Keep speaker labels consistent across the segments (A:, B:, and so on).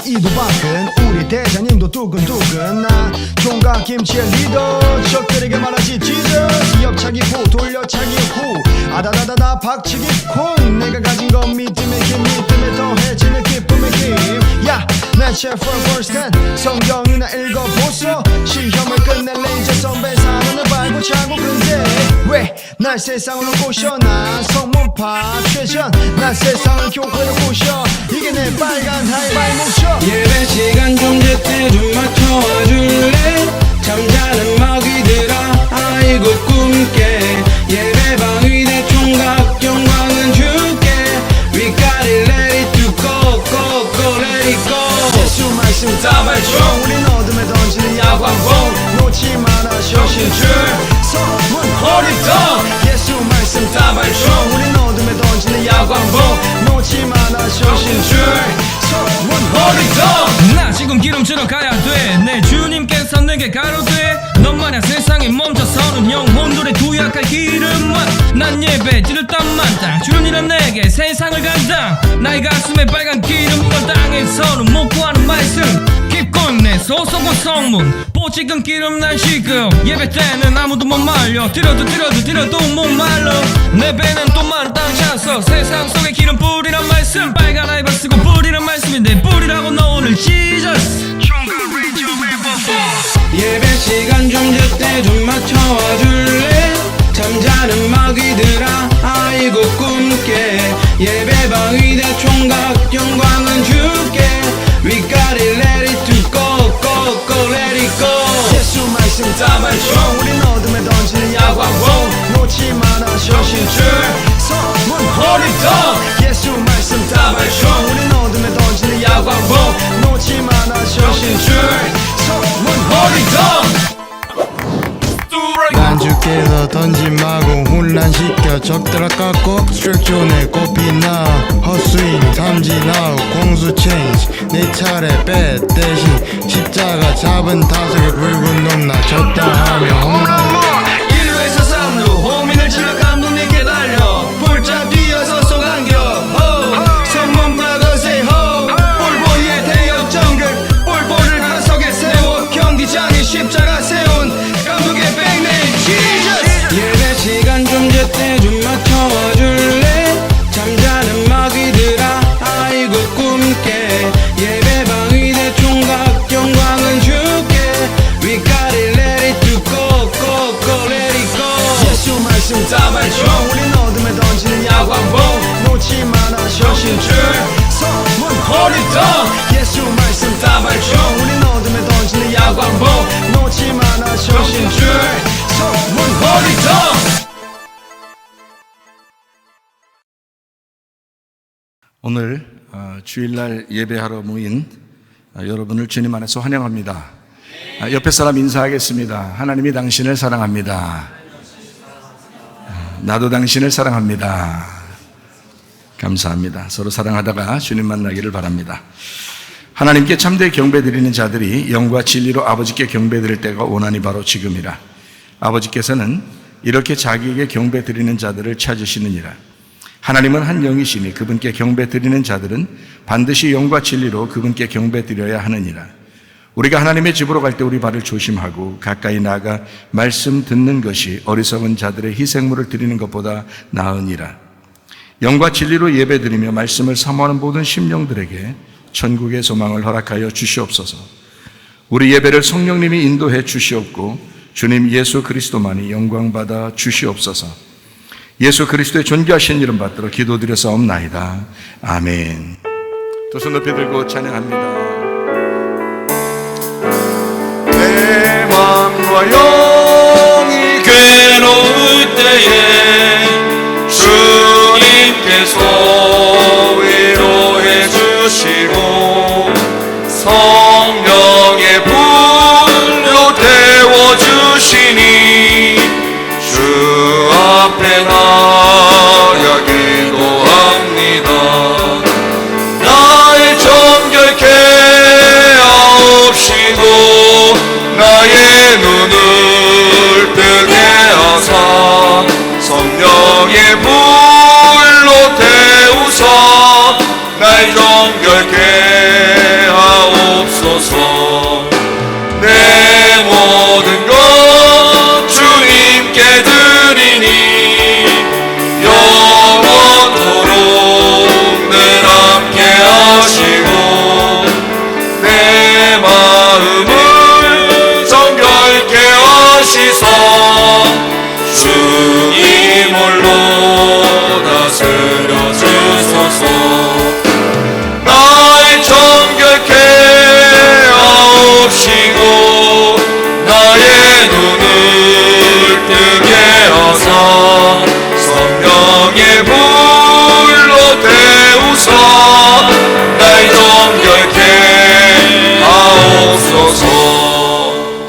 A: 이두박근 우리 대장님도 두근두근 나 총각김치의 리더 적들에게 말하지 Jesus 옆차기 후 돌려차기 후 아다다다다 박치기 콩 내가 가진 건 믿음의 힘 믿음에 더해지는 기쁨의 힘야 난 셰프 벌스텐 성경이나 읽어보소 시험을 끝낼 레이저 선배 사면을 밟고 차고 근데 왜 날 세상으로 꼬셔 난 성문파 최전 난 세상을 교회로 꼬셔 이게 내 빨간 하이바이 목적
B: 예배 시간 좀 제때 좀 맞춰와 줄래 잠자는 마귀들아 아이고 꿈깨 예배방 위대 총각 영광은 주께 We got it ready to go go go let it go
A: 예수 말씀 다발총 우린 어둠에 던지는 야광봉 놓지 마라 sho신줄 소문 호리동 예수 말씀 다발총 우린 어둠에 던지는 야광봉 놓지 마라 sho신줄 소문 호리동
C: 나 지금 기름처럼 가야 돼 내 주님께서 내게 가로되 너만야 세상에 멈춰서는 영혼들의 두약할 기름만 난 예배지를 땀만땅 주님이란 내게 세상을 감당 나의 가슴에 빨간 기름 이걸 땅에서는 못 구하는 말씀 깊고 있네 소속은 성문 뽀찌근 기름 난 지금 예배 때는 아무도 못 말려 들어도 못 말려 내 배는 또 마른 땅 차서 세상 속에 기름 뿌리란 말씀 빨간 아이바 쓰고 뿌리란 말씀인데 뿌리라고 너 오늘 지저스
B: 예배 시간 좀 제때 좀 맞춰와 줄래 잠자는 마귀들아 아이고 꿈깨 예배방 위대 총각 영광은 주께 We got it ready to go go go let it go
A: 예수 말씀 다발총 우린 어둠에 던지는 야광봉 놓지 마라 sho신줄 소문 호리동 예수 말씀 다발총 우린 어둠에 던지는 야광봉 놓지 마라 sho신줄 소문 호리동
D: 난 주께서 던진 마구 혼란시켜 적들아 깎고 스트릭존에 꼽히나 헛스윙 삼진 아웃 공수 체인지 내 차례 배 대신 십자가 잡은 타석에 붉은 놈 나 졌다 하며 홈런
C: 1루에서 3루 호민을 지나 감독님께 달려 볼자 뛰어서 쏘간겨 성문 브라더스의 호 볼보이의 대역 정글 볼보를 가석에 세워 경기장에 십자가 세운 감독의 백네임 지저스
B: 예배 시간 좀 제때 좀 맞춰와 줄래 잠자는 마귀들아 아이고 꿈깨 예배방 위대 총각 영광은 주께 We got it ready to go go go let it go
A: 예수 말씀 다발총 우린 어둠에 던지는 야광봉 놓지 마라 sho신줄 소문 호리동 예수 말씀 다발총 우린 어둠에 던지는 야광봉 놓지 마라 sho신줄 소문 호리동
E: 오늘 주일날 예배하러 모인 여러분을 주님 안에서 환영합니다. 옆에 사람 인사하겠습니다. 하나님이 당신을 사랑합니다. 나도 당신을 사랑합니다. 감사합니다. 서로 사랑하다가 주님 만나기를 바랍니다. 하나님께 참되게 경배드리는 자들이 영과 진리로 아버지께 경배드릴 때가 원하니 바로 지금이라. 아버지께서는 이렇게 자기에게 경배드리는 자들을 찾으시느니라. 하나님은 한 영이시니 그분께 경배드리는 자들은 반드시 영과 진리로 그분께 경배드려야 하느니라. 우리가 하나님의 집으로 갈 때 우리 발을 조심하고 가까이 나아가 말씀 듣는 것이 어리석은 자들의 희생물을 드리는 것보다 나으니라. 영과 진리로 예배드리며 말씀을 사모하는 모든 심령들에게 천국의 소망을 허락하여 주시옵소서. 우리 예배를 성령님이 인도해 주시옵고 주님 예수 그리스도만이 영광받아 주시옵소서. 예수 그리스도의 존귀하신 이름 받들어 기도드려서옵나이다. 아멘. 두 손 높이 들고 찬양합니다.
F: 내 맘과 영이 괴로울 때에 주님께서 위로해 주시고 성령의 불로 태워주시니 주 앞에 나아가 기도합니다. 나의 정결케 하옵시고 나의 눈을 뜨게 하사 성령의 불로 태우사 날 정결케 하옵시고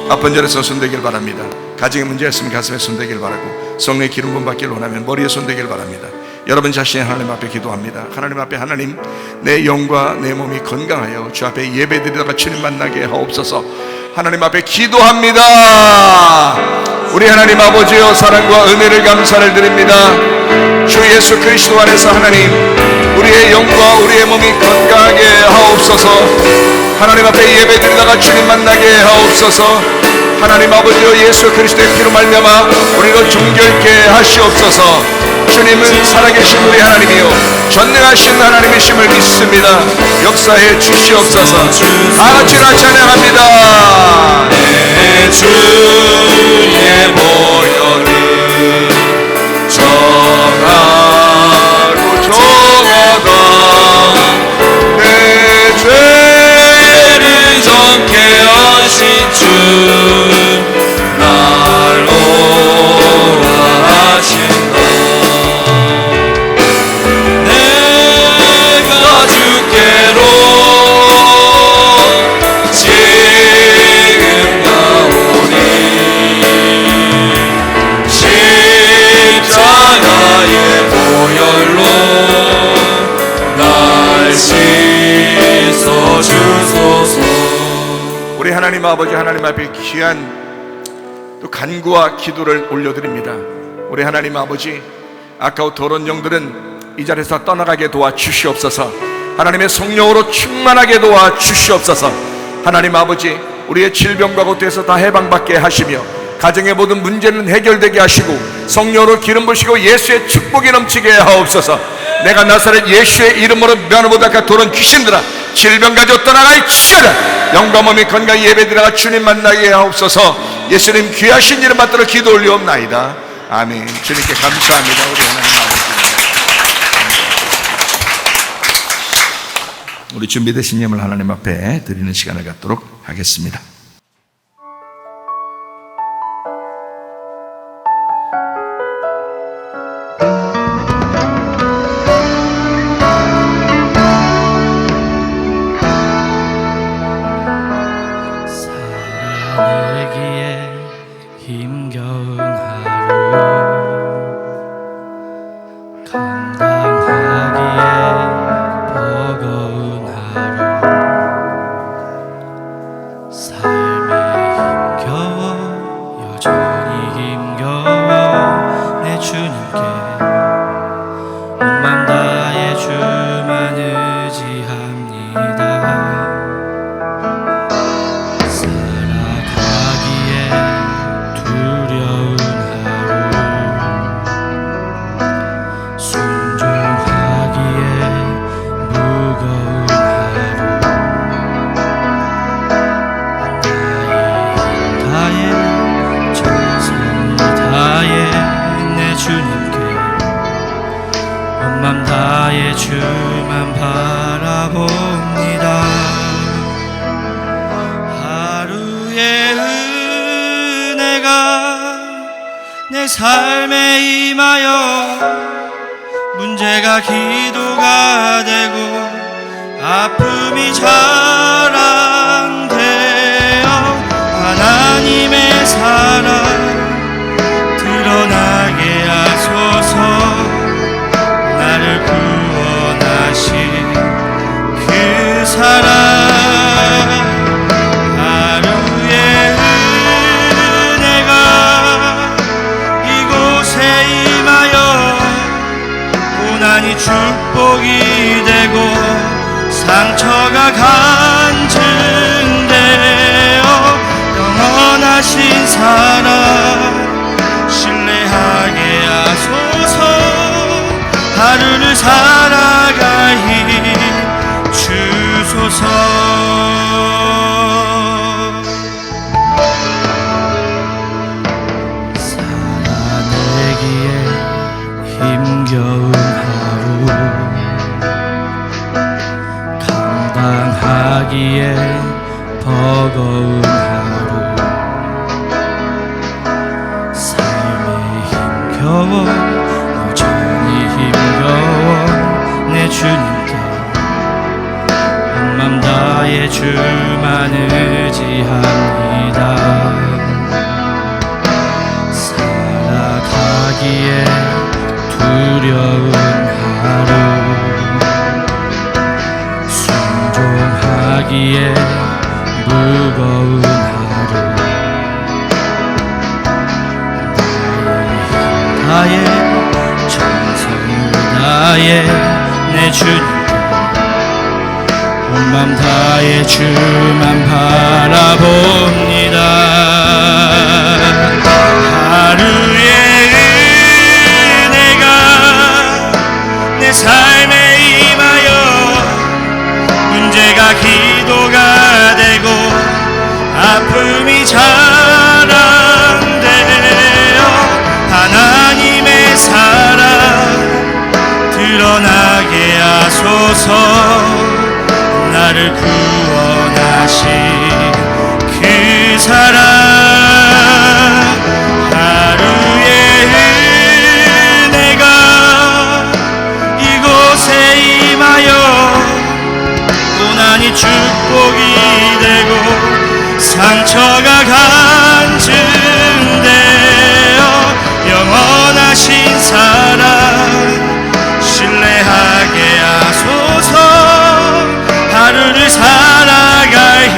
E: 아픈 자리에서 손대길 바랍니다. 가정에 문제가 있으면 가슴에 손대길 바라고, 성령의 기름 부음 받기를 원하면 머리에 손대길 바랍니다. 여러분 자신이 하나님 앞에 기도합니다. 하나님 앞에, 하나님, 내 영과 내 몸이 건강하여 주 앞에 예배드리다가 주님 만나게 하옵소서. 하나님 앞에 기도합니다. 우리 하나님 아버지여, 사랑과 은혜를 감사를 드립니다. 주 예수 그리스도 안에서 하나님, 우리의 영과 우리의 몸이 건강하게 하옵소서. 하나님 앞에 예배드리다가 주님 만나게 하옵소서. 하나님 아버지여, 예수 그리스도의 피로 말미암아 우리를 정결케 하시옵소서. 주님은 살아계신 우리 하나님이요 전능하신 하나님이심을 믿습니다. 역사해 주시옵소서. 다같이 찬양합니다.
F: 내 주의 보혈은 정하고 정하다. 내 죄를 정케 하신 주 날 보호하신다. 내가 주께로 지금 나오니 십자가의 보혈로 날 씻어주소서.
E: 우리 하나님 아버지, 하나님 앞에 귀한 또 간구와 기도를 올려드립니다. 우리 하나님 아버지, 아까운 더러운 영들은 이 자리에서 떠나가게 도와주시옵소서. 하나님의 성령으로 충만하게 도와주시옵소서. 하나님 아버지, 우리의 질병과 고통에서 다 해방받게 하시며 가정의 모든 문제는 해결되게 하시고 성령으로 기름 부으시고 예수의 축복이 넘치게 하옵소서. 내가 나사렛 예수의 이름으로 면허보다 도른 귀신들아, 질병 가지고 떠나갈지어다. 영과 몸이 건강히 예배드려가 주님 만나게 하옵소서. 예수님 귀하신 이름 받들어 기도 올리옵나이다. 아멘. 주님께 감사합니다. 우리 하나님 아버지, 우리 준비되신 예물 하나님 앞에 드리는 시간을 갖도록 하겠습니다.
C: 살아내기에 힘겨운 하루, 감당하기에 버거운 하루, 삶이 힘겨워, 여전히 힘겨워. 내 주님께 온 맘 다해 주만 의지합니다. 두려운 하루, 순종하기에 무거운 하루, 나의 힘 다해 정성을 다해 내 주님께 온 맘 다해 주만 바라봅니다. 하루의 내 삶에 임하여 문제가 기도가 되고 아픔이 자랑되어 하나님의 사랑 드러나게 하소서. 나를 구원하신 그 사랑, 축복이 되고 상처가 간증되어 영원하신 사랑 신뢰하게 하소서. 하루를 살아갈 힘 주소서. 살아내기에 힘겨운 감당하기에 버거운 하루, 삶이 힘겨워, 여전히 힘겨워. 내 주님께 온 맘 다해 주만 의지합니다.
B: 두려운 하루 순종하기에 무거운 하루 나의 정성을 다해 내 주님께 온 맘 다해 주만 바라봅니다. 하루의 은혜가 내 삶에 임하여 문제가 기도가 되고 아픔이 자랑되어 하나님의 사랑 드러나게 하소서. 나를 구원하신 그 사랑 하루의 은혜가 이곳에 임하여 고난이 축복이 되고 상처가 간증되어 영원하신 사랑 신뢰하게 하소서. 하루를 살아갈 힘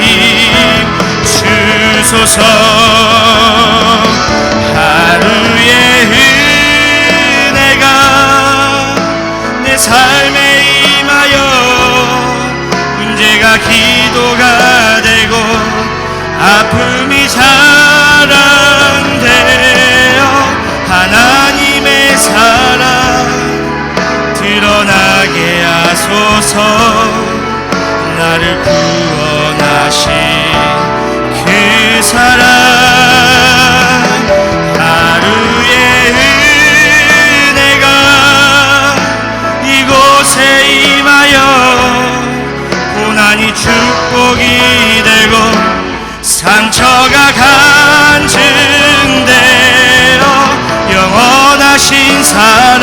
B: 주소서. 하루의 은혜가 내 삶에 임하여 문제가 기도가 되고 아픔이 자랑되어 하나님의 사랑 드러나게 하소서. 나를 구원하신 그 사랑 하루의 은혜가 이곳에 임하여 고난이 축복이 되고 상처가 간증되어 영원하신 사랑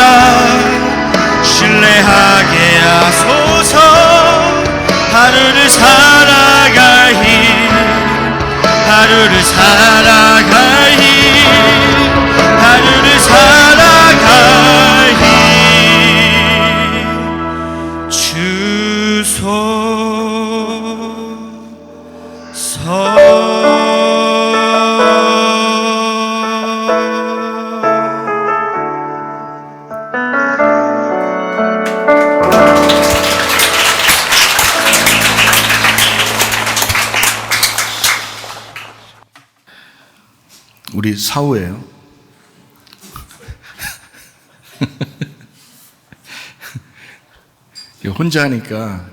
B: 신뢰하게 하소서. 하루를 살아갈 힘 하루를 살아갈 힘 하루를 살아갈 힘
E: 우리 사후예요. 혼자 하니까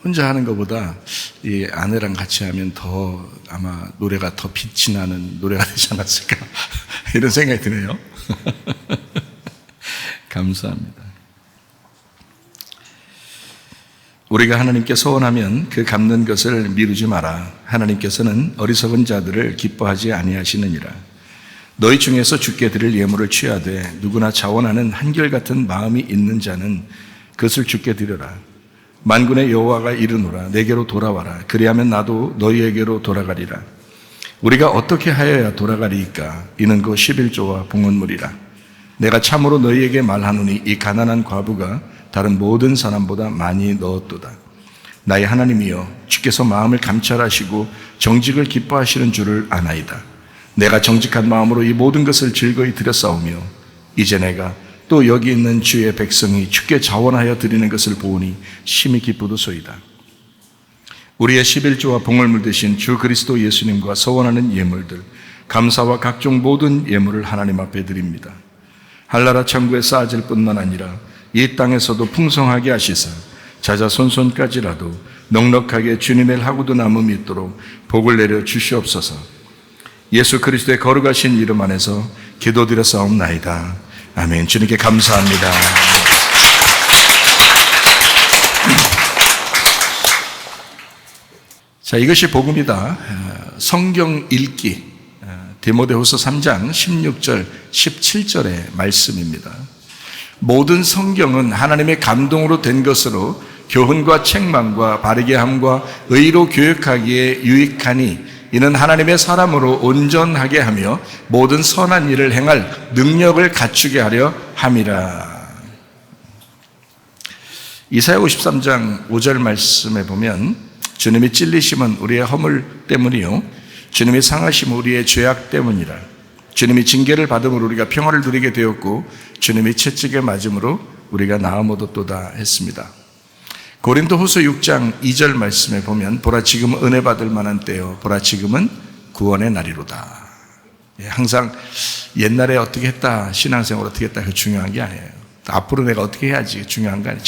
E: 혼자 하는 것보다 이 아내랑 같이 하면 더 아마 노래가 더 빛이 나는 노래가 되지 않았을까 이런 생각이 드네요. 감사합니다. 우리가 하나님께 소원하면 그 갚는 것을 미루지 마라. 하나님께서는 어리석은 자들을 기뻐하지 아니하시느니라. 너희 중에서 주께 드릴 예물을 취하되 누구나 자원하는 한결같은 마음이 있는 자는 그것을 주께 드려라. 만군의 여호와가 이르노라. 내게로 돌아와라. 그리하면 나도 너희에게로 돌아가리라. 우리가 어떻게 하여야 돌아가리이까? 이는 그 11조와 봉헌물이라. 내가 참으로 너희에게 말하노니 이 가난한 과부가 다른 모든 사람보다 많이 넣었도다. 나의 하나님이여, 주께서 마음을 감찰하시고 정직을 기뻐하시는 줄을 아나이다. 내가 정직한 마음으로 이 모든 것을 즐거이 드렸사오며 이제 내가 또 여기 있는 주의 백성이 주께 자원하여 드리는 것을 보니 심히 기쁘도소이다. 우리의 11조와 봉헌물 되신 주 그리스도 예수님과 서원하는 예물들, 감사와 각종 모든 예물을 하나님 앞에 드립니다. 한나라 천국에 쌓아질 뿐만 아니라 이 땅에서도 풍성하게 하시사 자자손손까지라도 넉넉하게 주님의 하고도 남음이 있도록 복을 내려 주시옵소서. 예수 그리스도의 거룩하신 이름 안에서 기도드렸사옵나이다. 아멘. 주님께 감사합니다. 자, 이것이 복음이다. 성경 읽기. 디모데후서 3장 16절 17절의 말씀입니다. 모든 성경은 하나님의 감동으로 된 것으로 교훈과 책망과 바르게 함과 의로 교육하기에 유익하니 이는 하나님의 사람으로 온전하게 하며 모든 선한 일을 행할 능력을 갖추게 하려 함이라. 이사야 53장 5절 말씀에 보면 주님이 찔리심은 우리의 허물 때문이요 주님이 상하심은 우리의 죄악 때문이라. 주님이 징계를 받음으로 우리가 평화를 누리게 되었고 주님이 채찍에 맞음으로 우리가 나음 얻었도다 했습니다. 고린도후서 6장 2절 말씀에 보면 보라 지금은 은혜 받을 만한 때요 보라 지금은 구원의 날이로다. 항상 옛날에 어떻게 했다, 신앙생활 어떻게 했다, 그게 중요한 게 아니에요. 앞으로 내가 어떻게 해야지 중요한 거 아니에요.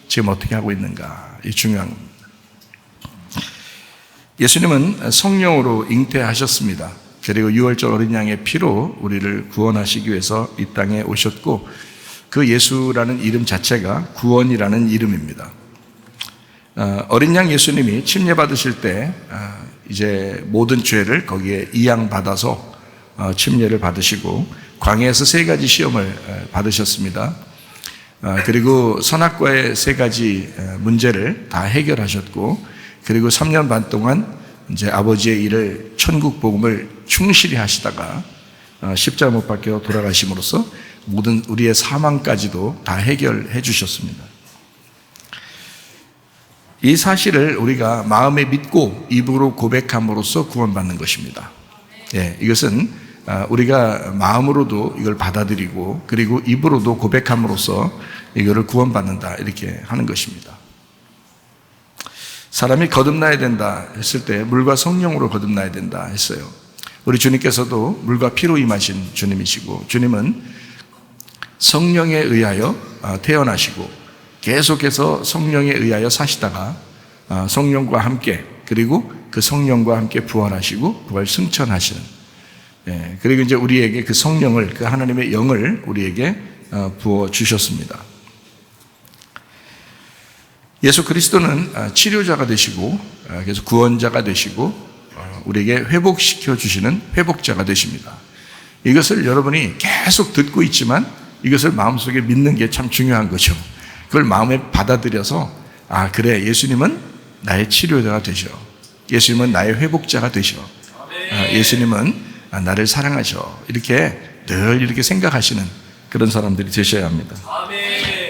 E: 지금 어떻게 하고 있는가, 이 중요한 겁니다. 예수님은 성령으로 잉태하셨습니다. 그리고 유월절 어린 양의 피로 우리를 구원하시기 위해서 이 땅에 오셨고 그 예수라는 이름 자체가 구원이라는 이름입니다. 어린 양 예수님이 침례 받으실 때 이제 모든 죄를 거기에 이양받아서 침례를 받으시고 광야에서 3가지 시험을 받으셨습니다. 그리고 선악과의 3가지 문제를 다 해결하셨고 그리고 3년 반 동안 이제 아버지의 일을 천국 복음을 충실히 하시다가 십자가 못 박혀 돌아가심으로써 모든 우리의 사망까지도 다 해결해 주셨습니다. 이 사실을 우리가 마음에 믿고 입으로 고백함으로써 구원받는 것입니다. 이것은 우리가 마음으로도 이걸 받아들이고 그리고 입으로도 고백함으로써 이거를 구원받는다 이렇게 하는 것입니다. 사람이 거듭나야 된다 했을 때 물과 성령으로 거듭나야 된다 했어요. 우리 주님께서도 물과 피로 임하신 주님이시고 주님은 성령에 의하여 태어나시고 계속해서 성령에 의하여 사시다가 성령과 함께 그리고 그 성령과 함께 부활하시고 부활 승천하시는 그리고 이제 우리에게 그 성령을 그 하나님의 영을 우리에게 부어 주셨습니다. 예수 그리스도는 치료자가 되시고 그래서 구원자가 되시고 우리에게 회복시켜 주시는 회복자가 되십니다. 이것을 여러분이 계속 듣고 있지만 이것을 마음속에 믿는 게 참 중요한 거죠. 그걸 마음에 받아들여서 그래 예수님은 나의 치료자가 되셔. 예수님은 나의 회복자가 되셔. 예수님은 나를 사랑하셔. 이렇게 늘 이렇게 생각하시는 그런 사람들이 되셔야 합니다.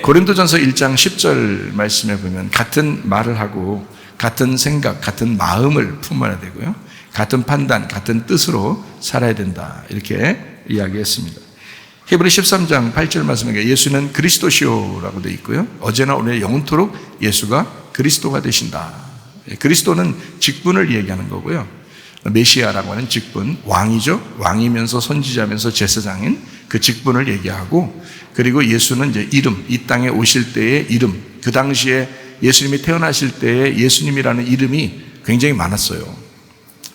E: 고린도전서 1장 10절 말씀에 보면 같은 말을 하고 같은 생각, 같은 마음을 품어야 되고요. 같은 판단, 같은 뜻으로 살아야 된다. 이렇게 이야기했습니다. 히브리 13장 8절 말씀에 예수는 그리스도시오라고 되어 있고요. 어제나 오늘 영원토록 예수가 그리스도가 되신다. 그리스도는 직분을 얘기하는 거고요. 메시아라고 하는 직분, 왕이죠. 왕이면서 선지자면서 제사장인 그 직분을 얘기하고 그리고 예수는 이제 이름, 이 땅에 오실 때의 이름, 그 당시에 예수님이 태어나실 때의 예수님이라는 이름이 굉장히 많았어요.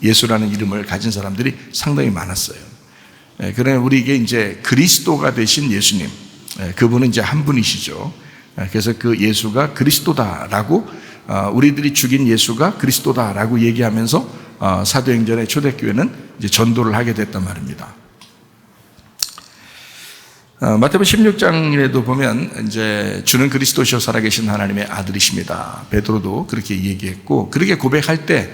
E: 예수라는 이름을 가진 사람들이 상당히 많았어요. 그러나 우리에게 이제 그리스도가 되신 예수님, 그분은 이제 한 분이시죠. 그래서 그 예수가 그리스도다라고 우리들이 죽인 예수가 그리스도다라고 얘기하면서 사도행전의 초대교회는 이제 전도를 하게 됐단 말입니다. 마태복음 16장에도 보면 이제 주는 그리스도시요 살아계신 하나님의 아들이십니다. 베드로도 그렇게 얘기했고 그렇게 고백할 때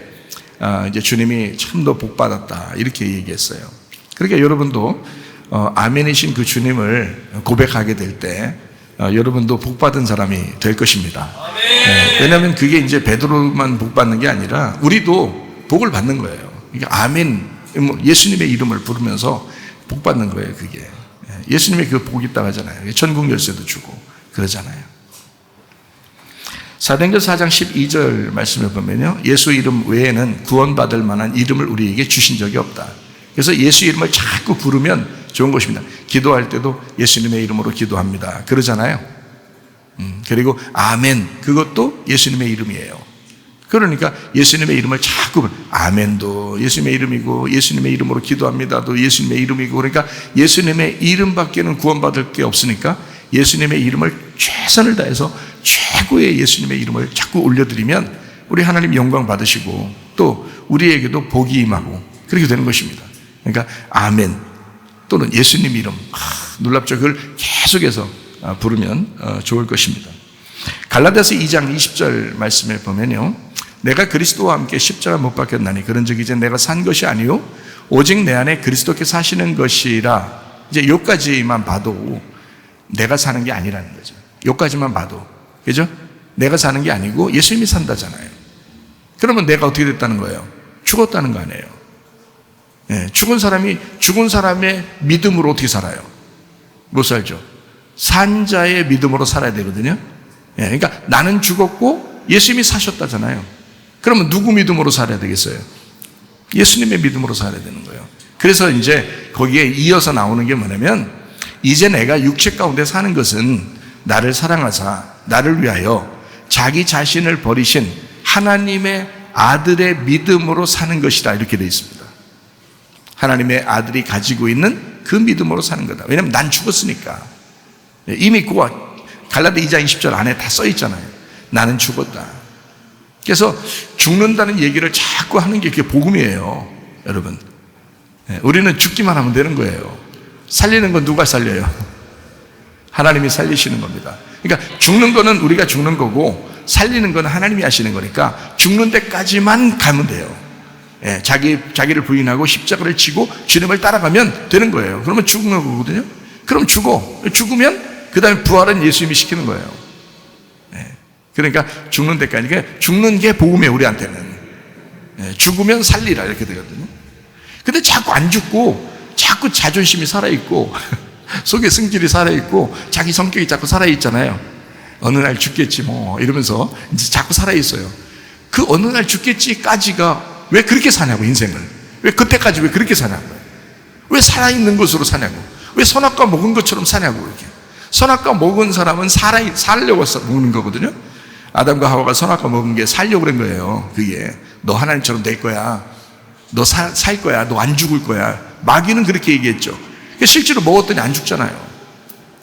E: 이제 주님이 참 더 복받았다 이렇게 얘기했어요. 그러니까 여러분도 아멘이신 그 주님을 고백하게 될 때 여러분도 복받은 사람이 될 것입니다. 왜냐하면 그게 이제 베드로만 복받는 게 아니라 우리도 복을 받는 거예요. 그러니까 아멘, 예수님의 이름을 부르면서 복받는 거예요. 그게 예수님의 그 복이 있다고 하잖아요. 천국 열쇠도 주고 그러잖아요. 사도행전 4장 12절 말씀을 보면요, 예수 이름 외에는 구원받을 만한 이름을 우리에게 주신 적이 없다. 그래서 예수 이름을 자꾸 부르면 좋은 것입니다. 기도할 때도 예수님의 이름으로 기도합니다. 그러잖아요. 그리고 아멘, 그것도 예수님의 이름이에요. 그러니까 예수님의 이름을 자꾸 아멘도 예수님의 이름이고 예수님의 이름으로 기도합니다도 예수님의 이름이고 그러니까 예수님의 이름밖에는 구원받을 게 없으니까 예수님의 이름을 최선을 다해서 최고의 예수님의 이름을 자꾸 올려드리면 우리 하나님 영광 받으시고 또 우리에게도 복이 임하고 그렇게 되는 것입니다. 그러니까 아멘 또는 예수님 이름 놀랍죠. 그걸 계속해서 부르면 좋을 것입니다. 갈라디아서 2장 20절 말씀에 보면요, 내가 그리스도와 함께 십자가 못 박혔나니 그런 적 이제 내가 산 것이 아니요 오직 내 안에 그리스도께 사시는 것이라. 이제 여기까지만 봐도 내가 사는 게 아니라는 거죠. 여기까지만 봐도 그죠? 내가 사는 게 아니고 예수님이 산다잖아요. 그러면 내가 어떻게 됐다는 거예요? 죽었다는 거 아니에요. 예, 죽은 사람의 믿음으로 어떻게 살아요? 못 살죠. 산 자의 믿음으로 살아야 되거든요. 예, 그러니까 나는 죽었고 예수님이 사셨다잖아요. 그러면 누구 믿음으로 살아야 되겠어요? 예수님의 믿음으로 살아야 되는 거예요. 그래서 이제 거기에 이어서 나오는 게 뭐냐면, 이제 내가 육체 가운데 사는 것은 나를 사랑하사 나를 위하여 자기 자신을 버리신 하나님의 아들의 믿음으로 사는 것이다, 이렇게 되어 있습니다. 하나님의 아들이 가지고 있는 그 믿음으로 사는 거다. 왜냐하면 난 죽었으니까. 이미 그거 갈라디 2장 20절 안에 다 써 있잖아요. 나는 죽었다. 그래서 죽는다는 얘기를 자꾸 하는 게 그게 복음이에요, 여러분. 우리는 죽기만 하면 되는 거예요. 살리는 건 누가 살려요? 하나님이 살리시는 겁니다. 그러니까 죽는 거는 우리가 죽는 거고, 살리는 건 하나님이 하시는 거니까 죽는 데까지만 가면 돼요. 예, 자기를 부인하고 십자가를 지고 주님을 따라가면 되는 거예요. 그러면 죽는 거거든요. 그럼 죽으면 그 다음에 부활은 예수님이 시키는 거예요. 예, 그러니까 죽는 데까지. 그러니까 죽는 게 복음이에요, 우리한테는. 예, 죽으면 살리라, 이렇게 되거든요. 근데 자꾸 안 죽고 자꾸 자존심이 살아있고 속에 승질이 살아있고 자기 성격이 자꾸 살아있잖아요. 어느 날 죽겠지 뭐 이러면서 이제 자꾸 살아있어요. 그 어느 날 죽겠지까지가 왜 그렇게 사냐고, 인생을. 왜 그때까지 왜 그렇게 사냐고. 왜 살아있는 것으로 사냐고. 왜 선악과 먹은 것처럼 사냐고. 이렇게 선악과 먹은 사람은 살려고 먹는 거거든요. 아담과 하와가 선악과 먹은 게 살려고 그런 거예요. 그게 너 하나님처럼 될 거야, 너 살 거야, 너 안 죽을 거야. 마귀는 그렇게 얘기했죠. 실제로 먹었더니 안 죽잖아요.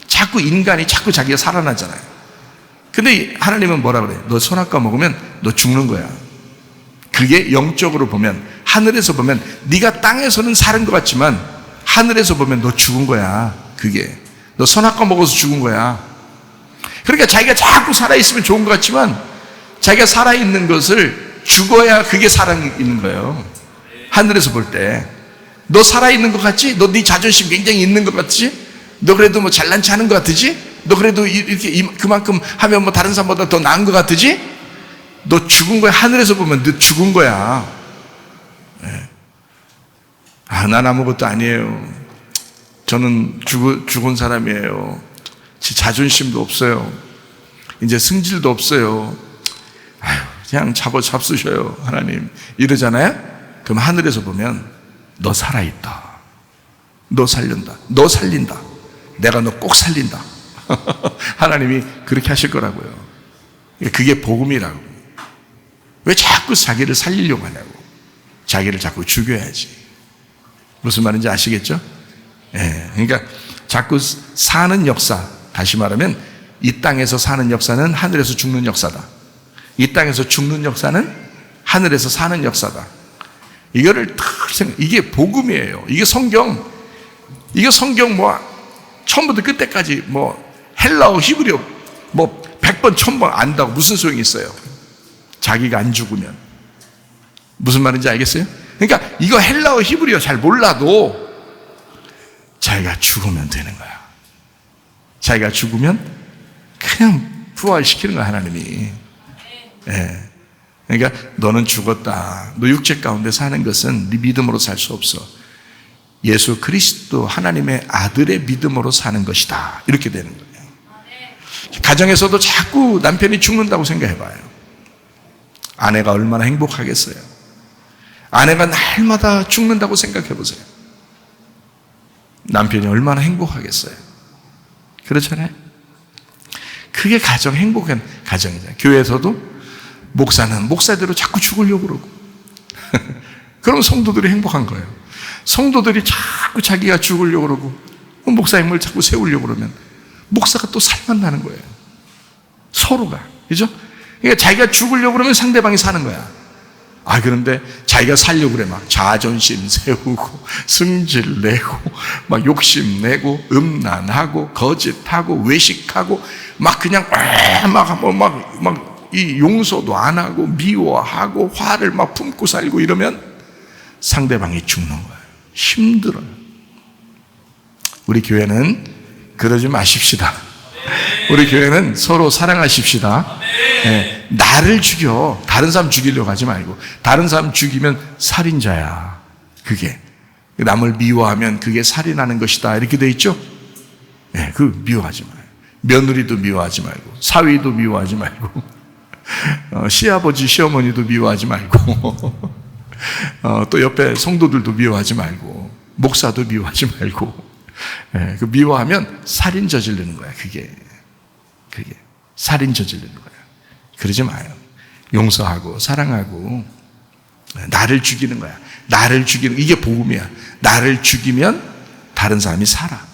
E: 자꾸 인간이 자꾸 자기가 살아나잖아요. 근데 하나님은 뭐라 그래요? 너 선악과 먹으면 너 죽는 거야. 그게 영적으로 보면, 하늘에서 보면 네가 땅에서는 사는 것 같지만 하늘에서 보면 너 죽은 거야. 그게 너 선악과 먹어서 죽은 거야. 그러니까 자기가 자꾸 살아있으면 좋은 것 같지만 자기가 살아있는 것을 죽어야 그게 살아있는 거예요. 하늘에서 볼 때 너 살아있는 것 같지? 너 네 자존심 굉장히 있는 것 같지? 너 그래도 뭐 잘난 체 하는 것 같으지? 너 그래도 이렇게 그만큼 하면 뭐 다른 사람보다 더 나은 것 같으지? 너 죽은 거야. 하늘에서 보면 너 죽은 거야. 네. 난 아무것도 아니에요. 저는 죽은 사람이에요. 제 자존심도 없어요. 이제 승질도 없어요. 아유, 그냥 잡수셔요, 하나님. 이러잖아요? 그럼 하늘에서 보면 너 살아있다. 너 살린다. 너 살린다. 내가 너 꼭 살린다. 하나님이 그렇게 하실 거라고요. 그게 복음이라고. 왜 자꾸 자기를 살리려고 하냐고. 자기를 자꾸 죽여야지. 무슨 말인지 아시겠죠? 예, 그러니까 자꾸 사는 역사, 다시 말하면 이 땅에서 사는 역사는 하늘에서 죽는 역사다. 이 땅에서 죽는 역사는 하늘에서 사는 역사다. 이거를 이게 복음이에요. 이게 성경 뭐 처음부터 끝까지 뭐 헬라어 히브리어 뭐 100번 1000번 안다고 무슨 소용이 있어요? 자기가 안 죽으면. 무슨 말인지 알겠어요? 그러니까 이거 헬라어 히브리어 잘 몰라도 자기가 죽으면 되는 거야. 자기가 죽으면 그냥 부활시키는 거야, 하나님이. 예. 그러니까 너는 죽었다. 너 육체 가운데 사는 것은 네 믿음으로 살 수 없어. 예수 그리스도 하나님의 아들의 믿음으로 사는 것이다. 이렇게 되는 거예요. 가정에서도 자꾸 남편이 죽는다고 생각해봐요. 아내가 얼마나 행복하겠어요. 아내가 날마다 죽는다고 생각해보세요. 남편이 얼마나 행복하겠어요. 그렇잖아요. 그게 가정, 행복한 가정이잖아요. 교회에서도 목사는 목사대로 자꾸 죽으려고 그러고 그럼 성도들이 행복한 거예요. 성도들이 자꾸 자기가 죽으려고 그러고 목사님을 자꾸 세우려고 그러면 목사가 또 살만 나는 거예요. 서로가. 그죠? 그러니까 자기가 죽으려고 그러면 상대방이 사는 거야. 그런데 자기가 살려고 그래. 막 자존심 세우고 승질 내고 막 욕심 내고 음란하고 거짓하고 외식하고 막 그냥 막 이 용서도 안 하고 미워하고 화를 막 품고 살고 이러면 상대방이 죽는 거예요. 힘들어요. 우리 교회는 그러지 마십시다. 우리 교회는 서로 사랑하십시다. 예, 나를 죽여. 다른 사람 죽이려고 하지 말고. 다른 사람 죽이면 살인자야. 그게. 남을 미워하면 그게 살인하는 것이다. 이렇게 돼 있죠? 예, 그 미워하지 마요. 며느리도 미워하지 말고, 사위도 미워하지 말고, 시아버지, 시어머니도 미워하지 말고, 또 옆에 성도들도 미워하지 말고, 목사도 미워하지 말고, 예, 그 미워하면 살인 저지르는 거야. 그게 살인 저지르는 거야. 그러지 마요. 용서하고 사랑하고, 나를 죽이는 거야. 나를 죽이는, 이게 복음이야. 나를 죽이면 다른 사람이 살아.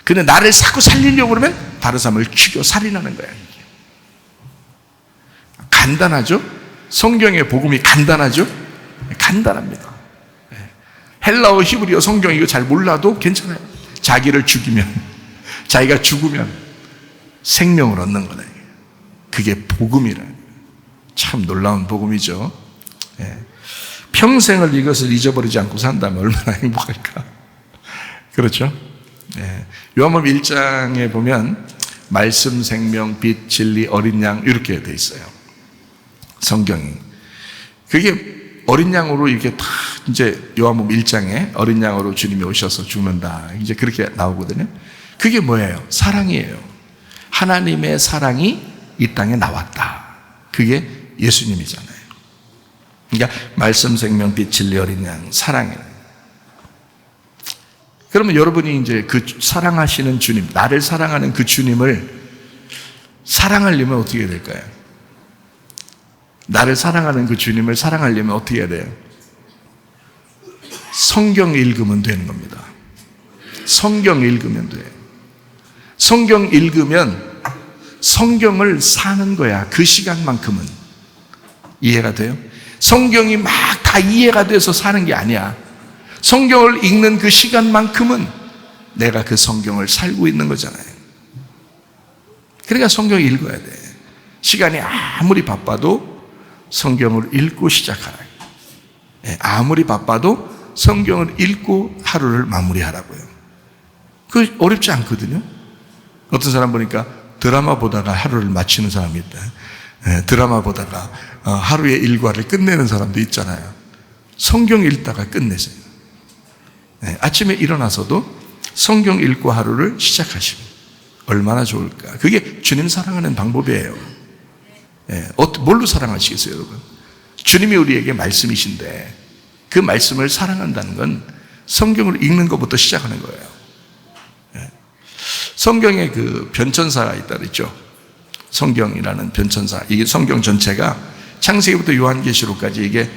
E: 근데 나를 자꾸 살리려고 그러면 다른 사람을 죽여 살인하는 거야. 간단하죠? 성경의 복음이 간단하죠? 간단합니다. 헬라어, 히브리어, 성경 이거 잘 몰라도 괜찮아요. 자기를 죽이면, 자기가 죽으면 생명을 얻는 거다. 그게 복음이라. 참 놀라운 복음이죠. 평생을 이것을 잊어버리지 않고 산다면 얼마나 행복할까. 그렇죠? 요한복음 1장에 보면 말씀, 생명, 빛, 진리, 어린 양 이렇게 돼 있어요. 성경이. 그게 어린 양으로 이렇게 다 이제 요한복음 1장에 어린 양으로 주님이 오셔서 죽는다. 이제 그렇게 나오거든요. 그게 뭐예요? 사랑이에요. 하나님의 사랑이 이 땅에 나왔다. 그게 예수님이잖아요. 그러니까 말씀, 생명, 빛, 진리, 어린 양, 사랑이에요. 그러면 여러분이 이제 그 사랑하시는 주님, 나를 사랑하는 그 주님을 사랑하려면 어떻게 해야 될까요? 나를 사랑하는 그 주님을 사랑하려면 어떻게 해야 돼요? 성경 읽으면 되는 겁니다. 성경 읽으면 돼요. 성경 읽으면 성경을 사는 거야. 그 시간만큼은. 이해가 돼요? 성경이 막 다 이해가 돼서 사는 게 아니야. 성경을 읽는 그 시간만큼은 내가 그 성경을 살고 있는 거잖아요. 그러니까 성경을 읽어야 돼. 시간이 아무리 바빠도 성경을 읽고 시작하라. 아무리 바빠도 성경을 읽고 하루를 마무리하라고요. 그 어렵지 않거든요. 어떤 사람 보니까 드라마 보다가 하루를 마치는 사람이 있다. 드라마 보다가 하루의 일과를 끝내는 사람도 있잖아요. 성경 읽다가 끝내세요. 아침에 일어나서도 성경 읽고 하루를 시작하시면 얼마나 좋을까. 그게 주님 사랑하는 방법이에요. 뭘로 사랑하시겠어요, 여러분? 주님이 우리에게 말씀이신데 그 말씀을 사랑한다는 건 성경을 읽는 것부터 시작하는 거예요. 성경에 그 변천사가 있다 그랬죠. 성경이라는 변천사. 이게 성경 전체가 창세기부터 요한계시록까지 이게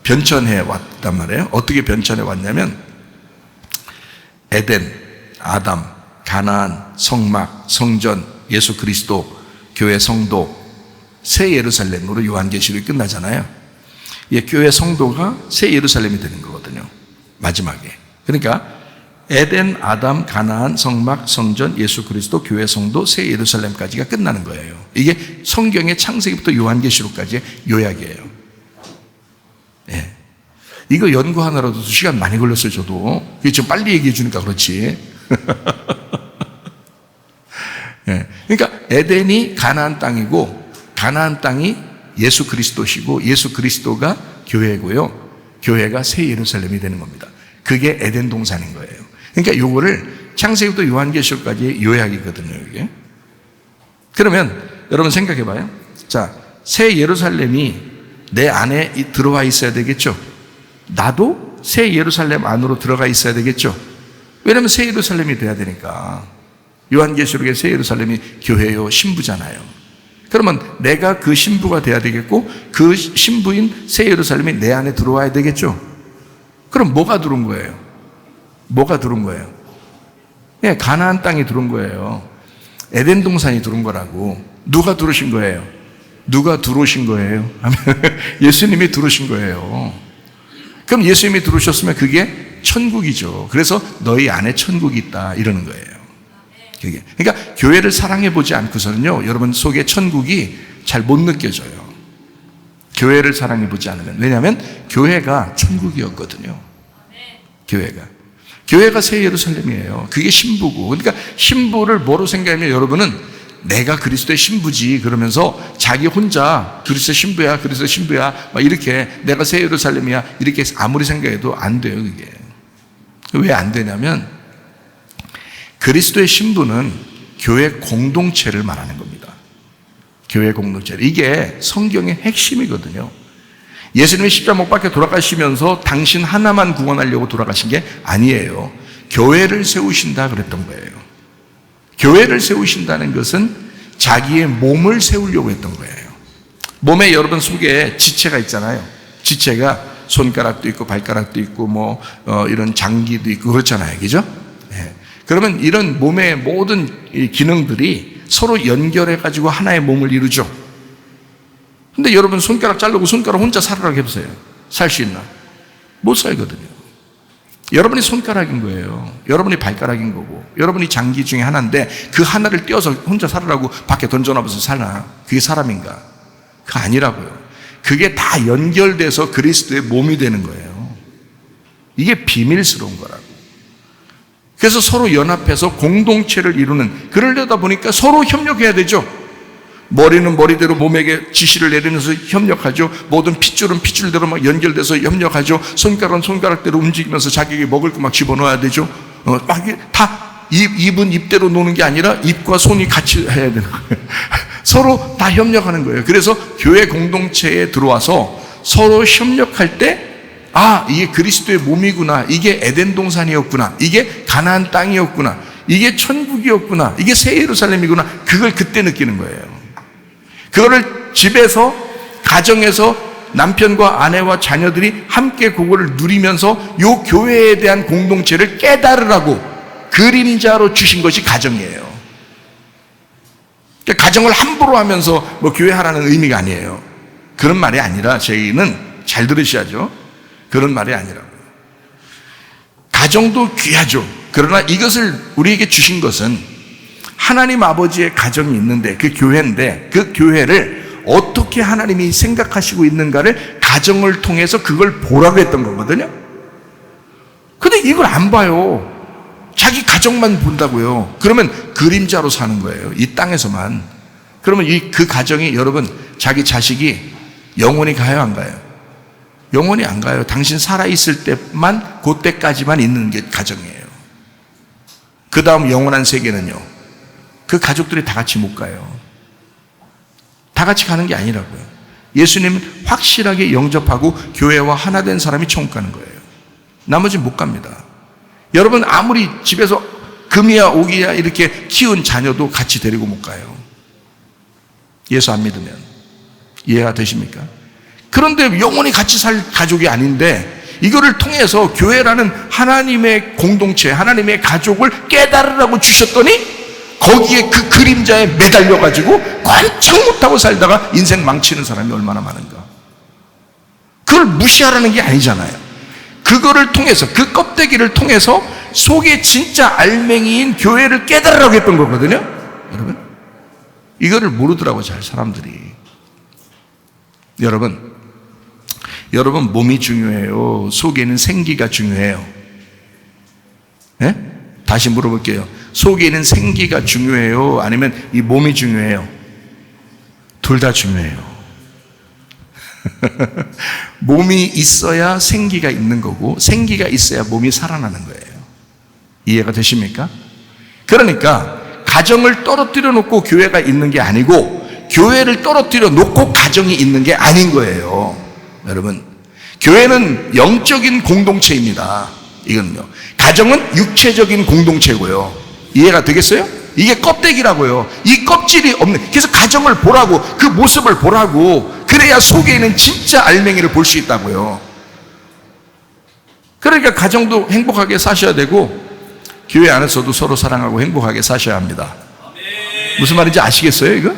E: 변천해 왔단 말이에요. 어떻게 변천해 왔냐면 에덴, 아담, 가나안, 성막, 성전, 예수 그리스도, 교회 성도, 새 예루살렘으로 요한계시록이 끝나잖아요. 교회 성도가 새 예루살렘이 되는 거거든요. 마지막에. 그러니까 에덴, 아담, 가나안, 성막, 성전, 예수 그리스도, 교회 성도, 새 예루살렘까지가 끝나는 거예요. 이게 성경의 창세기부터 요한계시록까지의 요약이에요. 이거 연구하느라도 2시간 많이 걸렸어요, 저도. 이게 좀 빨리 얘기해 주니까 그렇지. 그러니까 에덴이 가나안 땅이고, 가나안 땅이 예수 그리스도시고, 예수 그리스도가 교회고요. 교회가 새 예루살렘이 되는 겁니다. 그게 에덴 동산인 거예요. 그러니까 요거를 창세기부터 요한계시록까지의 요약이거든요, 이게. 그러면 여러분 생각해 봐요. 자, 새 예루살렘이 내 안에 들어와 있어야 되겠죠? 나도 새 예루살렘 안으로 들어가 있어야 되겠죠? 왜냐하면 새 예루살렘이 돼야 되니까. 요한계시록의 새 예루살렘이 교회요, 신부잖아요. 그러면 내가 그 신부가 돼야 되겠고 그 신부인 새 예루살렘이 내 안에 들어와야 되겠죠? 그럼 뭐가 들어온 거예요? 뭐가 들어온 거예요? 가나안 땅이 들어온 거예요. 에덴 동산이 들어온 거라고. 누가 들어오신 거예요? 누가 들어오신 거예요? 예수님이 들어오신 거예요. 그럼 예수님이 들어오셨으면 그게 천국이죠. 그래서 너희 안에 천국이 있다 이러는 거예요. 그러니까 교회를 사랑해 보지 않고서는요, 여러분 속에 천국이 잘 못 느껴져요. 교회를 사랑해 보지 않으면. 왜냐하면 교회가 천국이었거든요. 교회가. 교회가 새 예루살렘이에요. 그게 신부고. 그러니까 신부를 뭐로 생각하면 여러분은 내가 그리스도의 신부지 그러면서 자기 혼자 그리스도의 신부야, 그리스도의 신부야 막 이렇게 내가 새 예루살렘이야 이렇게 아무리 생각해도 안 돼요. 그게 왜 안 되냐면 그리스도의 신부는 교회 공동체를 말하는 겁니다. 교회 공동체. 이게 성경의 핵심이거든요. 예수님이 십자가 못 박혀 돌아가시면서 당신 하나만 구원하려고 돌아가신 게 아니에요. 교회를 세우신다 그랬던 거예요. 교회를 세우신다는 것은 자기의 몸을 세우려고 했던 거예요. 몸에 여러분 속에 지체가 있잖아요. 지체가 손가락도 있고 발가락도 있고 이런 장기도 있고 그렇잖아요. 그죠? 네. 그러면 이런 몸의 모든 이 기능들이 서로 연결해 가지고 하나의 몸을 이루죠. 근데 여러분 손가락 자르고 손가락 혼자 살으라고 해보세요. 살 수 있나? 못 살거든요. 여러분이 손가락인 거예요. 여러분이 발가락인 거고 여러분이 장기 중에 하나인데 그 하나를 떼어서 혼자 살으라고 밖에 던져놔서 살나? 그게 사람인가? 그거 아니라고요. 그게 다 연결돼서 그리스도의 몸이 되는 거예요. 이게 비밀스러운 거라고. 그래서 서로 연합해서 공동체를 이루는, 그러려다 보니까 서로 협력해야 되죠. 머리는 머리대로 몸에게 지시를 내리면서 협력하죠. 모든 핏줄은 핏줄대로 막 연결돼서 협력하죠. 손가락은 손가락대로 움직이면서 자기에게 먹을 거 막 집어넣어야 되죠. 막 다 입은 입대로 노는 게 아니라 입과 손이 같이 해야 되는 거예요. 서로 다 협력하는 거예요. 그래서 교회 공동체에 들어와서 서로 협력할 때 이게 그리스도의 몸이구나, 이게 에덴 동산이었구나, 이게 가나안 땅이었구나, 이게 천국이었구나, 이게 새 예루살렘이구나, 그걸 그때 느끼는 거예요. 그거를 집에서, 가정에서 남편과 아내와 자녀들이 함께 그거를 누리면서 요 교회에 대한 공동체를 깨달으라고 그림자로 주신 것이 가정이에요. 그러니까 가정을 함부로 하면서 교회 하라는 의미가 아니에요. 그런 말이 아니라, 저희는 잘 들으셔야죠. 그런 말이 아니라고요. 가정도 귀하죠. 그러나 이것을 우리에게 주신 것은 하나님 아버지의 가정이 있는데, 그 교회인데, 그 교회를 어떻게 하나님이 생각하시고 있는가를 가정을 통해서 그걸 보라고 했던 거거든요. 근데 이걸 안 봐요. 자기 가정만 본다고요. 그러면 그림자로 사는 거예요. 이 땅에서만. 그러면 그 가정이, 여러분, 자기 자식이 영원히 가요, 안 가요? 영원히 안 가요. 당신 살아있을 때만, 그때까지만 있는 게 가정이에요. 그 다음 영원한 세계는요, 그 가족들이 다 같이 못 가요. 다 같이 가는 게 아니라고요. 예수님은 확실하게 영접하고 교회와 하나 된 사람이 천국 가는 거예요. 나머지는 못 갑니다. 여러분 아무리 집에서 금이야 오기야 이렇게 키운 자녀도 같이 데리고 못 가요. 예수 안 믿으면. 이해가 되십니까? 그런데 영원히 같이 살 가족이 아닌데, 이거를 통해서 교회라는 하나님의 공동체, 하나님의 가족을 깨달으라고 주셨더니 거기에 그 그림자에 매달려가지고 관청 못하고 살다가 인생 망치는 사람이 얼마나 많은가. 그걸 무시하라는 게 아니잖아요. 그거를 통해서, 그 껍데기를 통해서 속에 진짜 알맹이인 교회를 깨달으라고 했던 거거든요. 여러분, 이거를 모르더라고 잘 사람들이. 여러분 몸이 중요해요? 속에 있는 생기가 중요해요? 네? 다시 물어볼게요. 속에 있는 생기가 중요해요? 아니면 이 몸이 중요해요? 둘 다 중요해요. 몸이 있어야 생기가 있는 거고, 생기가 있어야 몸이 살아나는 거예요. 이해가 되십니까? 그러니까 가정을 떨어뜨려 놓고 교회가 있는 게 아니고, 교회를 떨어뜨려 놓고 가정이 있는 게 아닌 거예요. 여러분, 교회는 영적인 공동체입니다. 이거는요. 가정은 육체적인 공동체고요. 이해가 되겠어요? 이게 껍데기라고요. 이 껍질이 없는, 그래서 가정을 보라고, 그 모습을 보라고. 그래야 속에 있는 진짜 알맹이를 볼 수 있다고요. 그러니까 가정도 행복하게 사셔야 되고, 교회 안에서도 서로 사랑하고 행복하게 사셔야 합니다. 무슨 말인지 아시겠어요? 이거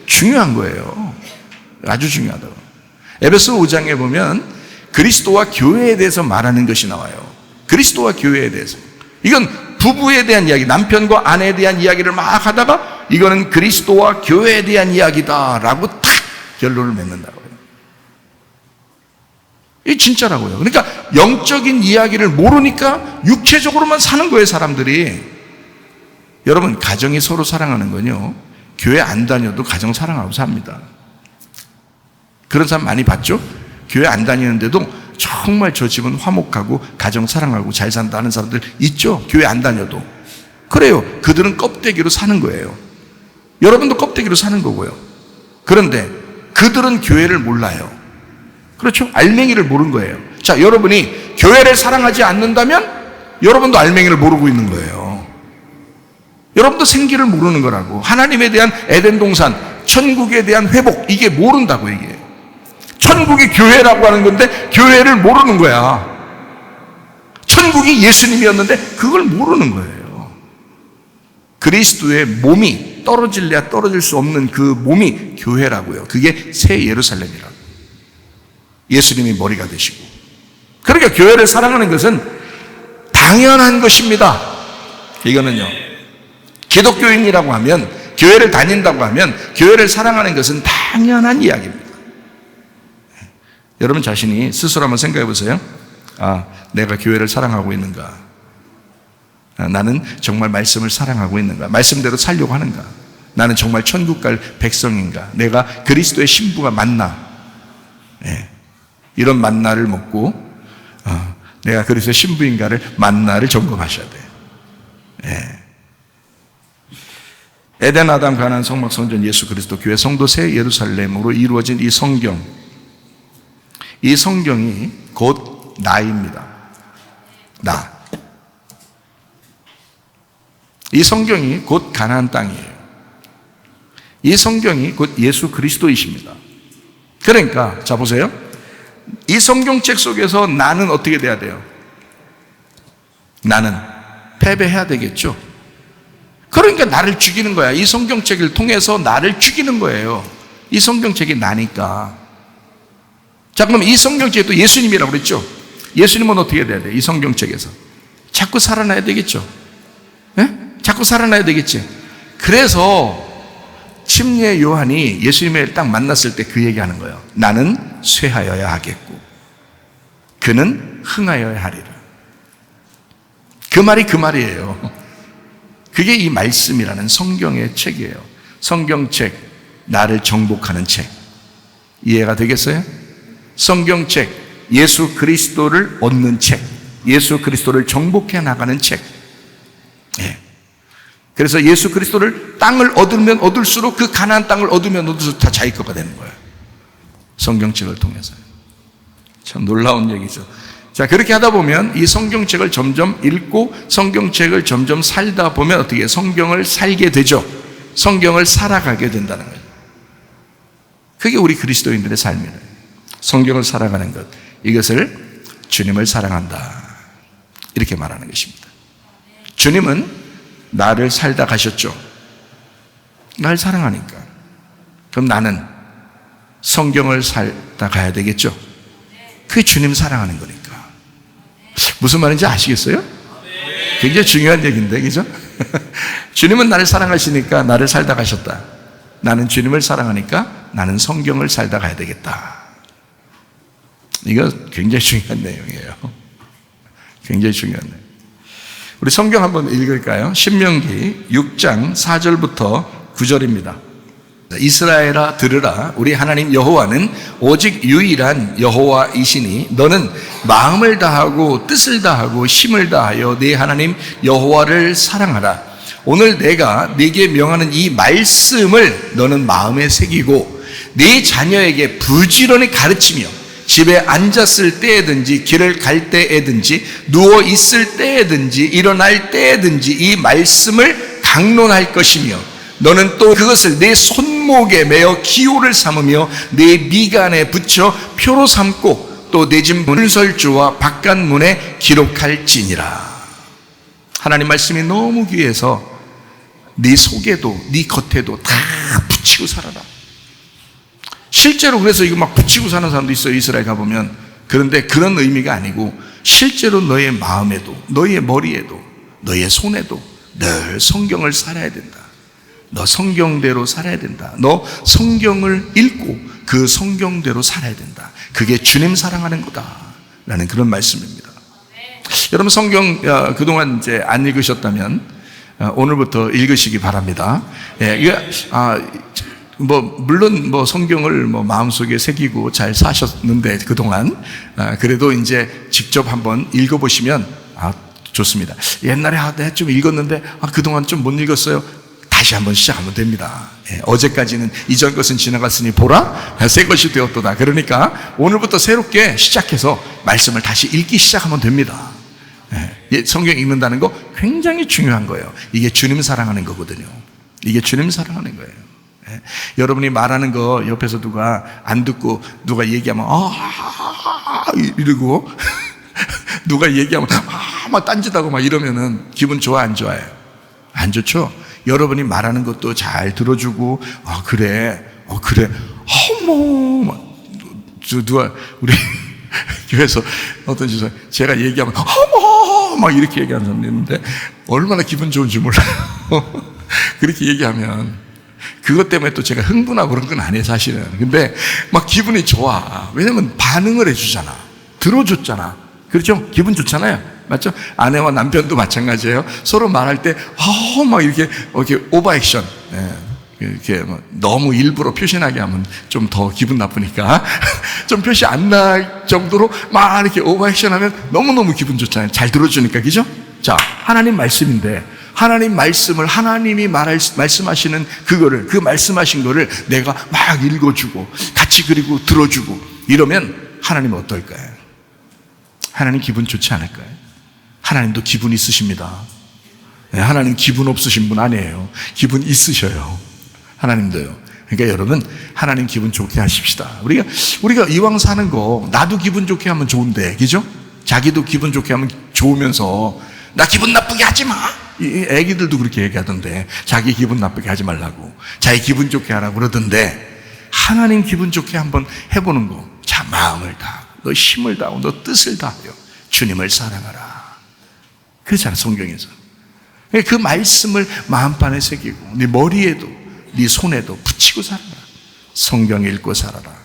E: 중요한 거예요. 아주 중요하다고. 에베소 5장에 보면 그리스도와 교회에 대해서 말하는 것이 나와요. 그리스도와 교회에 대해서. 이건 부부에 대한 이야기, 남편과 아내에 대한 이야기를 막 하다가 이거는 그리스도와 교회에 대한 이야기다라고 탁 결론을 맺는다고요. 이게 진짜라고요. 그러니까 영적인 이야기를 모르니까 육체적으로만 사는 거예요, 사람들이. 여러분, 가정이 서로 사랑하는 건요, 교회 안 다녀도 가정 사랑하고 삽니다. 그런 사람 많이 봤죠? 교회 안 다니는데도 정말 저 집은 화목하고 가정 사랑하고 잘 산다는 사람들 있죠? 교회 안 다녀도. 그래요. 그들은 껍데기로 사는 거예요. 여러분도 껍데기로 사는 거고요. 그런데 그들은 교회를 몰라요. 그렇죠? 알맹이를 모르는 거예요. 자, 여러분이 교회를 사랑하지 않는다면 여러분도 알맹이를 모르고 있는 거예요. 여러분도 생기를 모르는 거라고. 하나님에 대한 에덴 동산, 천국에 대한 회복, 이게 모른다고. 이게 천국이 교회라고 하는 건데 교회를 모르는 거야. 천국이 예수님이었는데 그걸 모르는 거예요. 그리스도의 몸이 떨어질래야 떨어질 수 없는 그 몸이 교회라고요. 그게 새 예루살렘이라고. 예수님이 머리가 되시고. 그러니까 교회를 사랑하는 것은 당연한 것입니다. 이거는요, 기독교인이라고 하면, 교회를 다닌다고 하면 교회를 사랑하는 것은 당연한 이야기입니다. 여러분 자신이 스스로 한번 생각해 보세요. 아, 내가 교회를 사랑하고 있는가? 나는 정말 말씀을 사랑하고 있는가? 말씀대로 살려고 하는가? 나는 정말 천국 갈 백성인가? 내가 그리스도의 신부가 맞나? 예. 이런 만나를 먹고 내가 그리스도의 신부인가를 만나를 점검하셔야 돼요. 예. 에덴 아담 가나안 성막 성전 예수 그리스도 교회 성도 새 예루살렘으로 이루어진 이 성경, 이 성경이 곧 나입니다. 나. 이 성경이 곧 가나안 땅이에요. 이 성경이 곧 예수 그리스도이십니다. 그러니까 자 보세요. 이 성경책 속에서 나는 어떻게 돼야 돼요? 나는 패배해야 되겠죠. 그러니까 나를 죽이는 거야. 이 성경책을 통해서 나를 죽이는 거예요. 이 성경책이 나니까. 자, 그럼 이 성경책에 또 예수님이라고 그랬죠? 예수님은 어떻게 돼야 돼요? 이 성경책에서 자꾸 살아나야 되겠죠. 네? 자꾸 살아나야 되겠지. 그래서 침례 요한이 예수님을 딱 만났을 때 그 얘기하는 거예요. 나는 쇠하여야 하겠고 그는 흥하여야 하리라. 그 말이 그 말이에요. 그게 이 말씀이라는 성경의 책이에요. 성경책, 나를 정복하는 책. 이해가 되겠어요? 성경책, 예수 그리스도를 얻는 책, 예수 그리스도를 정복해 나가는 책. 예. 그래서 예수 그리스도를 땅을 얻으면 얻을수록 그 가나안 땅을 얻으면 얻을수록 다 자기 거가 되는 거예요. 성경책을 통해서요. 참 놀라운 얘기죠. 자, 그렇게 하다 보면 이 성경책을 점점 읽고 성경책을 점점 살다 보면 어떻게 해요? 성경을 살게 되죠. 성경을 살아가게 된다는 거예요. 그게 우리 그리스도인들의 삶이에요. 성경을 살아가는 것, 이것을 주님을 사랑한다, 이렇게 말하는 것입니다. 주님은 나를 살다 가셨죠. 날 사랑하니까. 그럼 나는 성경을 살다 가야 되겠죠. 그게 주님 사랑하는 거니까. 무슨 말인지 아시겠어요? 굉장히 중요한 얘기인데, 그죠? 주님은 나를 사랑하시니까 나를 살다 가셨다. 나는 주님을 사랑하니까 나는 성경을 살다 가야 되겠다. 이거 굉장히 중요한 내용이에요. 굉장히 중요한 내용. 우리 성경 한번 읽을까요? 신명기 6장 4절부터 9절입니다. 이스라엘아 들으라. 우리 하나님 여호와는 오직 유일한 여호와이시니 너는 마음을 다하고 뜻을 다하고 힘을 다하여 네 하나님 여호와를 사랑하라. 오늘 내가 네게 명하는 이 말씀을 너는 마음에 새기고 네 자녀에게 부지런히 가르치며 집에 앉았을 때에든지 길을 갈 때에든지 누워 있을 때에든지 일어날 때에든지 이 말씀을 강론할 것이며 너는 또 그것을 내 손목에 매어 기호를 삼으며 내 미간에 붙여 표로 삼고 또 내 집 문설주와 바깥문에 기록할지니라. 하나님 말씀이 너무 귀해서 네 속에도 네 겉에도 다 붙이고 살아라. 실제로 그래서 이거 막 붙이고 사는 사람도 있어요. 이스라엘 가보면. 그런데 그런 의미가 아니고 실제로 너의 마음에도 너의 머리에도 너의 손에도 늘 성경을 살아야 된다. 너 성경대로 살아야 된다. 너 성경을 읽고 그 성경대로 살아야 된다. 그게 주님 사랑하는 거다. 라는 그런 말씀입니다. 여러분 성경 그동안 이제 안 읽으셨다면 오늘부터 읽으시기 바랍니다. 물론 성경을 마음속에 새기고 잘 사셨는데 그동안 그래도 이제 직접 한번 읽어보시면 좋습니다. 옛날에 내가 좀 읽었는데 그동안 좀 못 읽었어요. 다시 한번 시작하면 됩니다. 어제까지는 이전 것은 지나갔으니 보라 새 것이 되었도다. 그러니까 오늘부터 새롭게 시작해서 말씀을 다시 읽기 시작하면 됩니다. 성경 읽는다는 거 굉장히 중요한 거예요. 이게 주님 사랑하는 거거든요. 이게 주님 사랑하는 거예요. 여러분이 말하는 거 옆에서 누가 안 듣고 누가 얘기하면 이러고 누가 얘기하면 막 딴짓하고 막 이러면은 기분 좋아 안 좋아요? 안 좋죠? 여러분이 말하는 것도 잘 들어주고 그래 어머 누가 우리 교회에서 어떤 지사 제가 얘기하면 어머 막 이렇게 얘기하는 사람이 있는데 얼마나 기분 좋은지 몰라요. 그렇게 얘기하면 그것 때문에 또 제가 흥분하고 그런 건 아니에요 사실은. 근데 막 기분이 좋아. 왜냐면 반응을 해주잖아. 들어줬잖아. 그렇죠? 기분 좋잖아요. 맞죠? 아내와 남편도 마찬가지예요. 서로 말할 때 막 이렇게 오버액션, 이렇게 너무 일부러 표시나게 하면 좀 더 기분 나쁘니까 좀 표시 안 날 정도로 막 이렇게 오버액션하면 너무너무 기분 좋잖아요. 잘 들어주니까. 그죠? 자, 하나님 말씀인데 하나님 말씀을 하나님이 말씀하시는 그 말씀하신 거를 내가 막 읽어주고 같이 그리고 들어주고 이러면 하나님은 어떨까요? 하나님 기분 좋지 않을까요? 하나님도 기분 있으십니다. 하나님 기분 없으신 분 아니에요. 기분 있으셔요. 하나님도요. 그러니까 여러분 하나님 기분 좋게 하십시다. 우리가 이왕 사는 거 나도 기분 좋게 하면 좋은데, 그죠? 자기도 기분 좋게 하면 좋으면서 나 기분 나쁘게 하지 마. 애기들도 그렇게 얘기하던데 자기 기분 나쁘게 하지 말라고 자기 기분 좋게 하라고 그러던데 하나님 기분 좋게 한번 해보는 거. 자, 마음을 다 너 힘을 다하고 너 뜻을 다하여 주님을 사랑하라. 그렇잖아 성경에서. 그 말씀을 마음판에 새기고 네 머리에도 네 손에도 붙이고 살아라. 성경 읽고 살아라.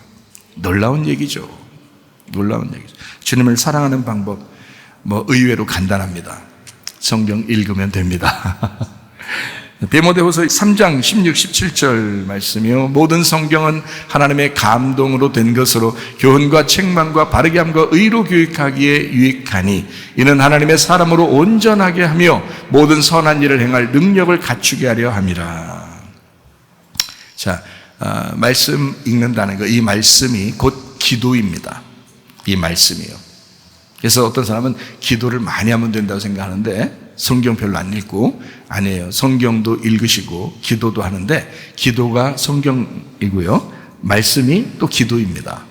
E: 놀라운 얘기죠. 놀라운 얘기죠. 주님을 사랑하는 방법 의외로 간단합니다. 성경 읽으면 됩니다. 디모데후서 3장 16, 17절 말씀이요. 모든 성경은 하나님의 감동으로 된 것으로 교훈과 책망과 바르게 함과 의로 교육하기에 유익하니 이는 하나님의 사람으로 온전하게 하며 모든 선한 일을 행할 능력을 갖추게 하려 함이라. 자, 말씀 읽는다는 거, 이 말씀이 곧 기도입니다. 이 말씀이요. 그래서 어떤 사람은 기도를 많이 하면 된다고 생각하는데 성경 별로 안 읽고 아니에요. 성경도 읽으시고 기도도 하는데 기도가 성경이고요. 말씀이 또 기도입니다.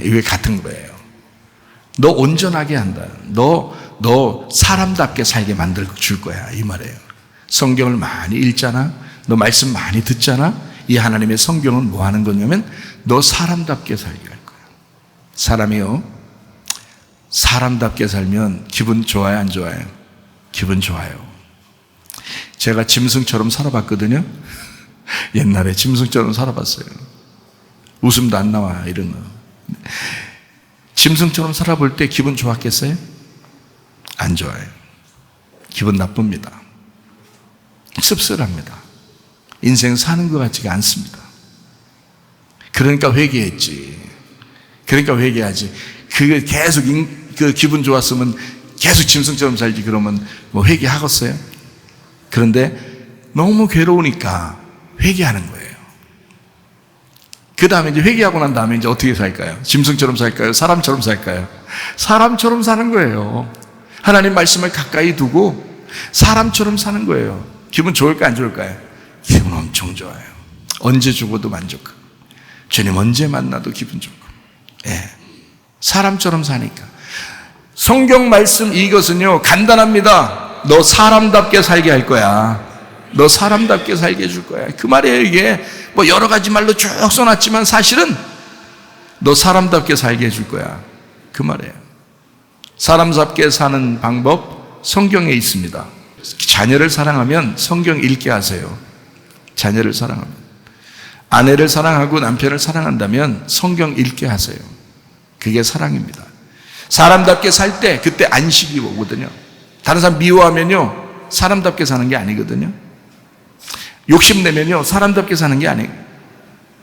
E: 이게 같은 거예요. 너 온전하게 한다. 너 사람답게 살게 만들 줄 거야. 이 말이에요. 성경을 많이 읽잖아. 너 말씀 많이 듣잖아. 이 하나님의 성경은 뭐 하는 거냐면 너 사람답게 살게 할 거야. 사람이요. 사람답게 살면 기분 좋아요, 안 좋아요? 기분 좋아요. 제가 짐승처럼 살아봤거든요. 옛날에 짐승처럼 살아봤어요. 웃음도 안 나와 이런 거. 짐승처럼 살아볼 때 기분 좋았겠어요? 안 좋아요. 기분 나쁩니다. 씁쓸합니다. 인생 사는 것 같지가 않습니다. 그러니까 회개했지. 그러니까 회개하지. 그게 계속 기분 좋았으면 계속 짐승처럼 살지 그러면 회개하겠어요? 그런데 너무 괴로우니까 회개하는 거예요. 그 다음에 이제 회개하고 난 다음에 이제 어떻게 살까요? 짐승처럼 살까요? 사람처럼 살까요? 사람처럼 사는 거예요. 하나님 말씀을 가까이 두고 사람처럼 사는 거예요. 기분 좋을까요? 안 좋을까요? 기분 엄청 좋아요. 언제 죽어도 만족하고 주님 언제 만나도 기분 좋고 사람처럼 사니까. 성경 말씀 이것은요 간단합니다. 너 사람답게 살게 할 거야. 너 사람답게 살게 해줄 거야. 그 말이에요. 이게 여러 가지 말로 쭉 써놨지만 사실은 너 사람답게 살게 해줄 거야. 그 말이에요. 사람답게 사는 방법 성경에 있습니다. 자녀를 사랑하면 성경 읽게 하세요. 자녀를 사랑합니다. 아내를 사랑하고 남편을 사랑한다면 성경 읽게 하세요. 그게 사랑입니다. 사람답게 살 때 그때 안식이 오거든요. 다른 사람 미워하면요 사람답게 사는 게 아니거든요. 욕심내면요 사람답게 사는 게 아니에요.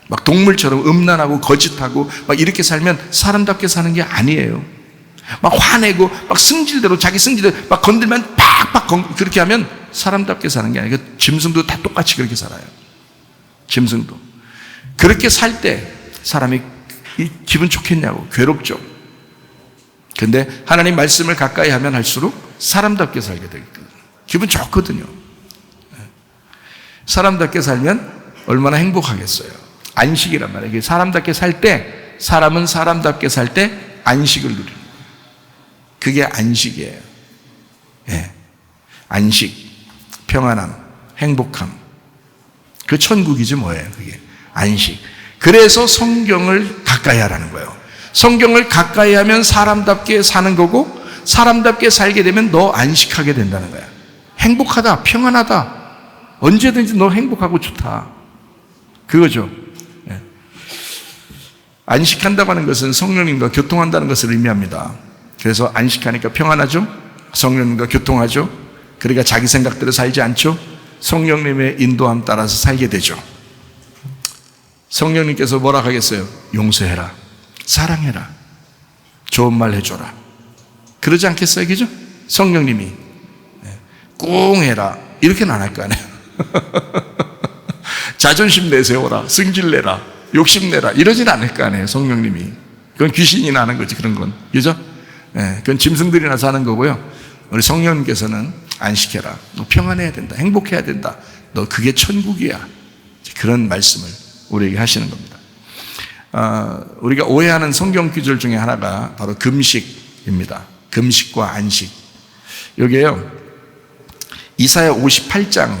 E: 막 동물처럼 음란하고 거짓하고 막 이렇게 살면 사람답게 사는 게 아니에요. 막 화내고 막 승질대로 자기 승질대로 막 건들면 팍팍 그렇게 하면 사람답게 사는 게 아니에요. 짐승도 다 똑같이 그렇게 살아요. 짐승도 그렇게 살 때 사람이 기분 좋겠냐고. 괴롭죠. 근데 하나님 말씀을 가까이 하면 할수록 사람답게 살게 되거든요. 기분 좋거든요. 사람답게 살면 얼마나 행복하겠어요. 안식이란 말이에요. 이게 사람답게 살 때, 사람은 사람답게 살 때 안식을 누리는 거예요. 그게 안식이에요. 예. 안식, 평안함, 행복함. 그 천국이지 뭐예요, 그게. 안식. 그래서 성경을 가까이 하라는 거예요. 성경을 가까이 하면 사람답게 사는 거고, 사람답게 살게 되면 너 안식하게 된다는 거야. 행복하다, 평안하다. 언제든지 너 행복하고 좋다. 그거죠. 예. 안식한다고 하는 것은 성령님과 교통한다는 것을 의미합니다. 그래서 안식하니까 평안하죠? 성령님과 교통하죠? 그러니까 자기 생각대로 살지 않죠? 성령님의 인도함 따라서 살게 되죠. 성령님께서 뭐라 하겠어요? 용서해라. 사랑해라. 좋은 말 해줘라. 그러지 않겠어요? 그죠? 성령님이. 꿍 해라. 이렇게는 안 할 거 아니에요. 자존심 내세워라. 승질내라. 욕심내라. 이러진 않을 거 아니에요. 성령님이. 그건 귀신이 나는 거지. 그런 건. 그죠? 그건 짐승들이나 사는 거고요. 우리 성령님께서는 안식해라. 너 평안해야 된다. 행복해야 된다. 너 그게 천국이야. 그런 말씀을 우리에게 하시는 겁니다. 우리가 오해하는 성경 구절 중에 하나가 바로 금식입니다. 금식과 안식. 여기에요. 이사야 58장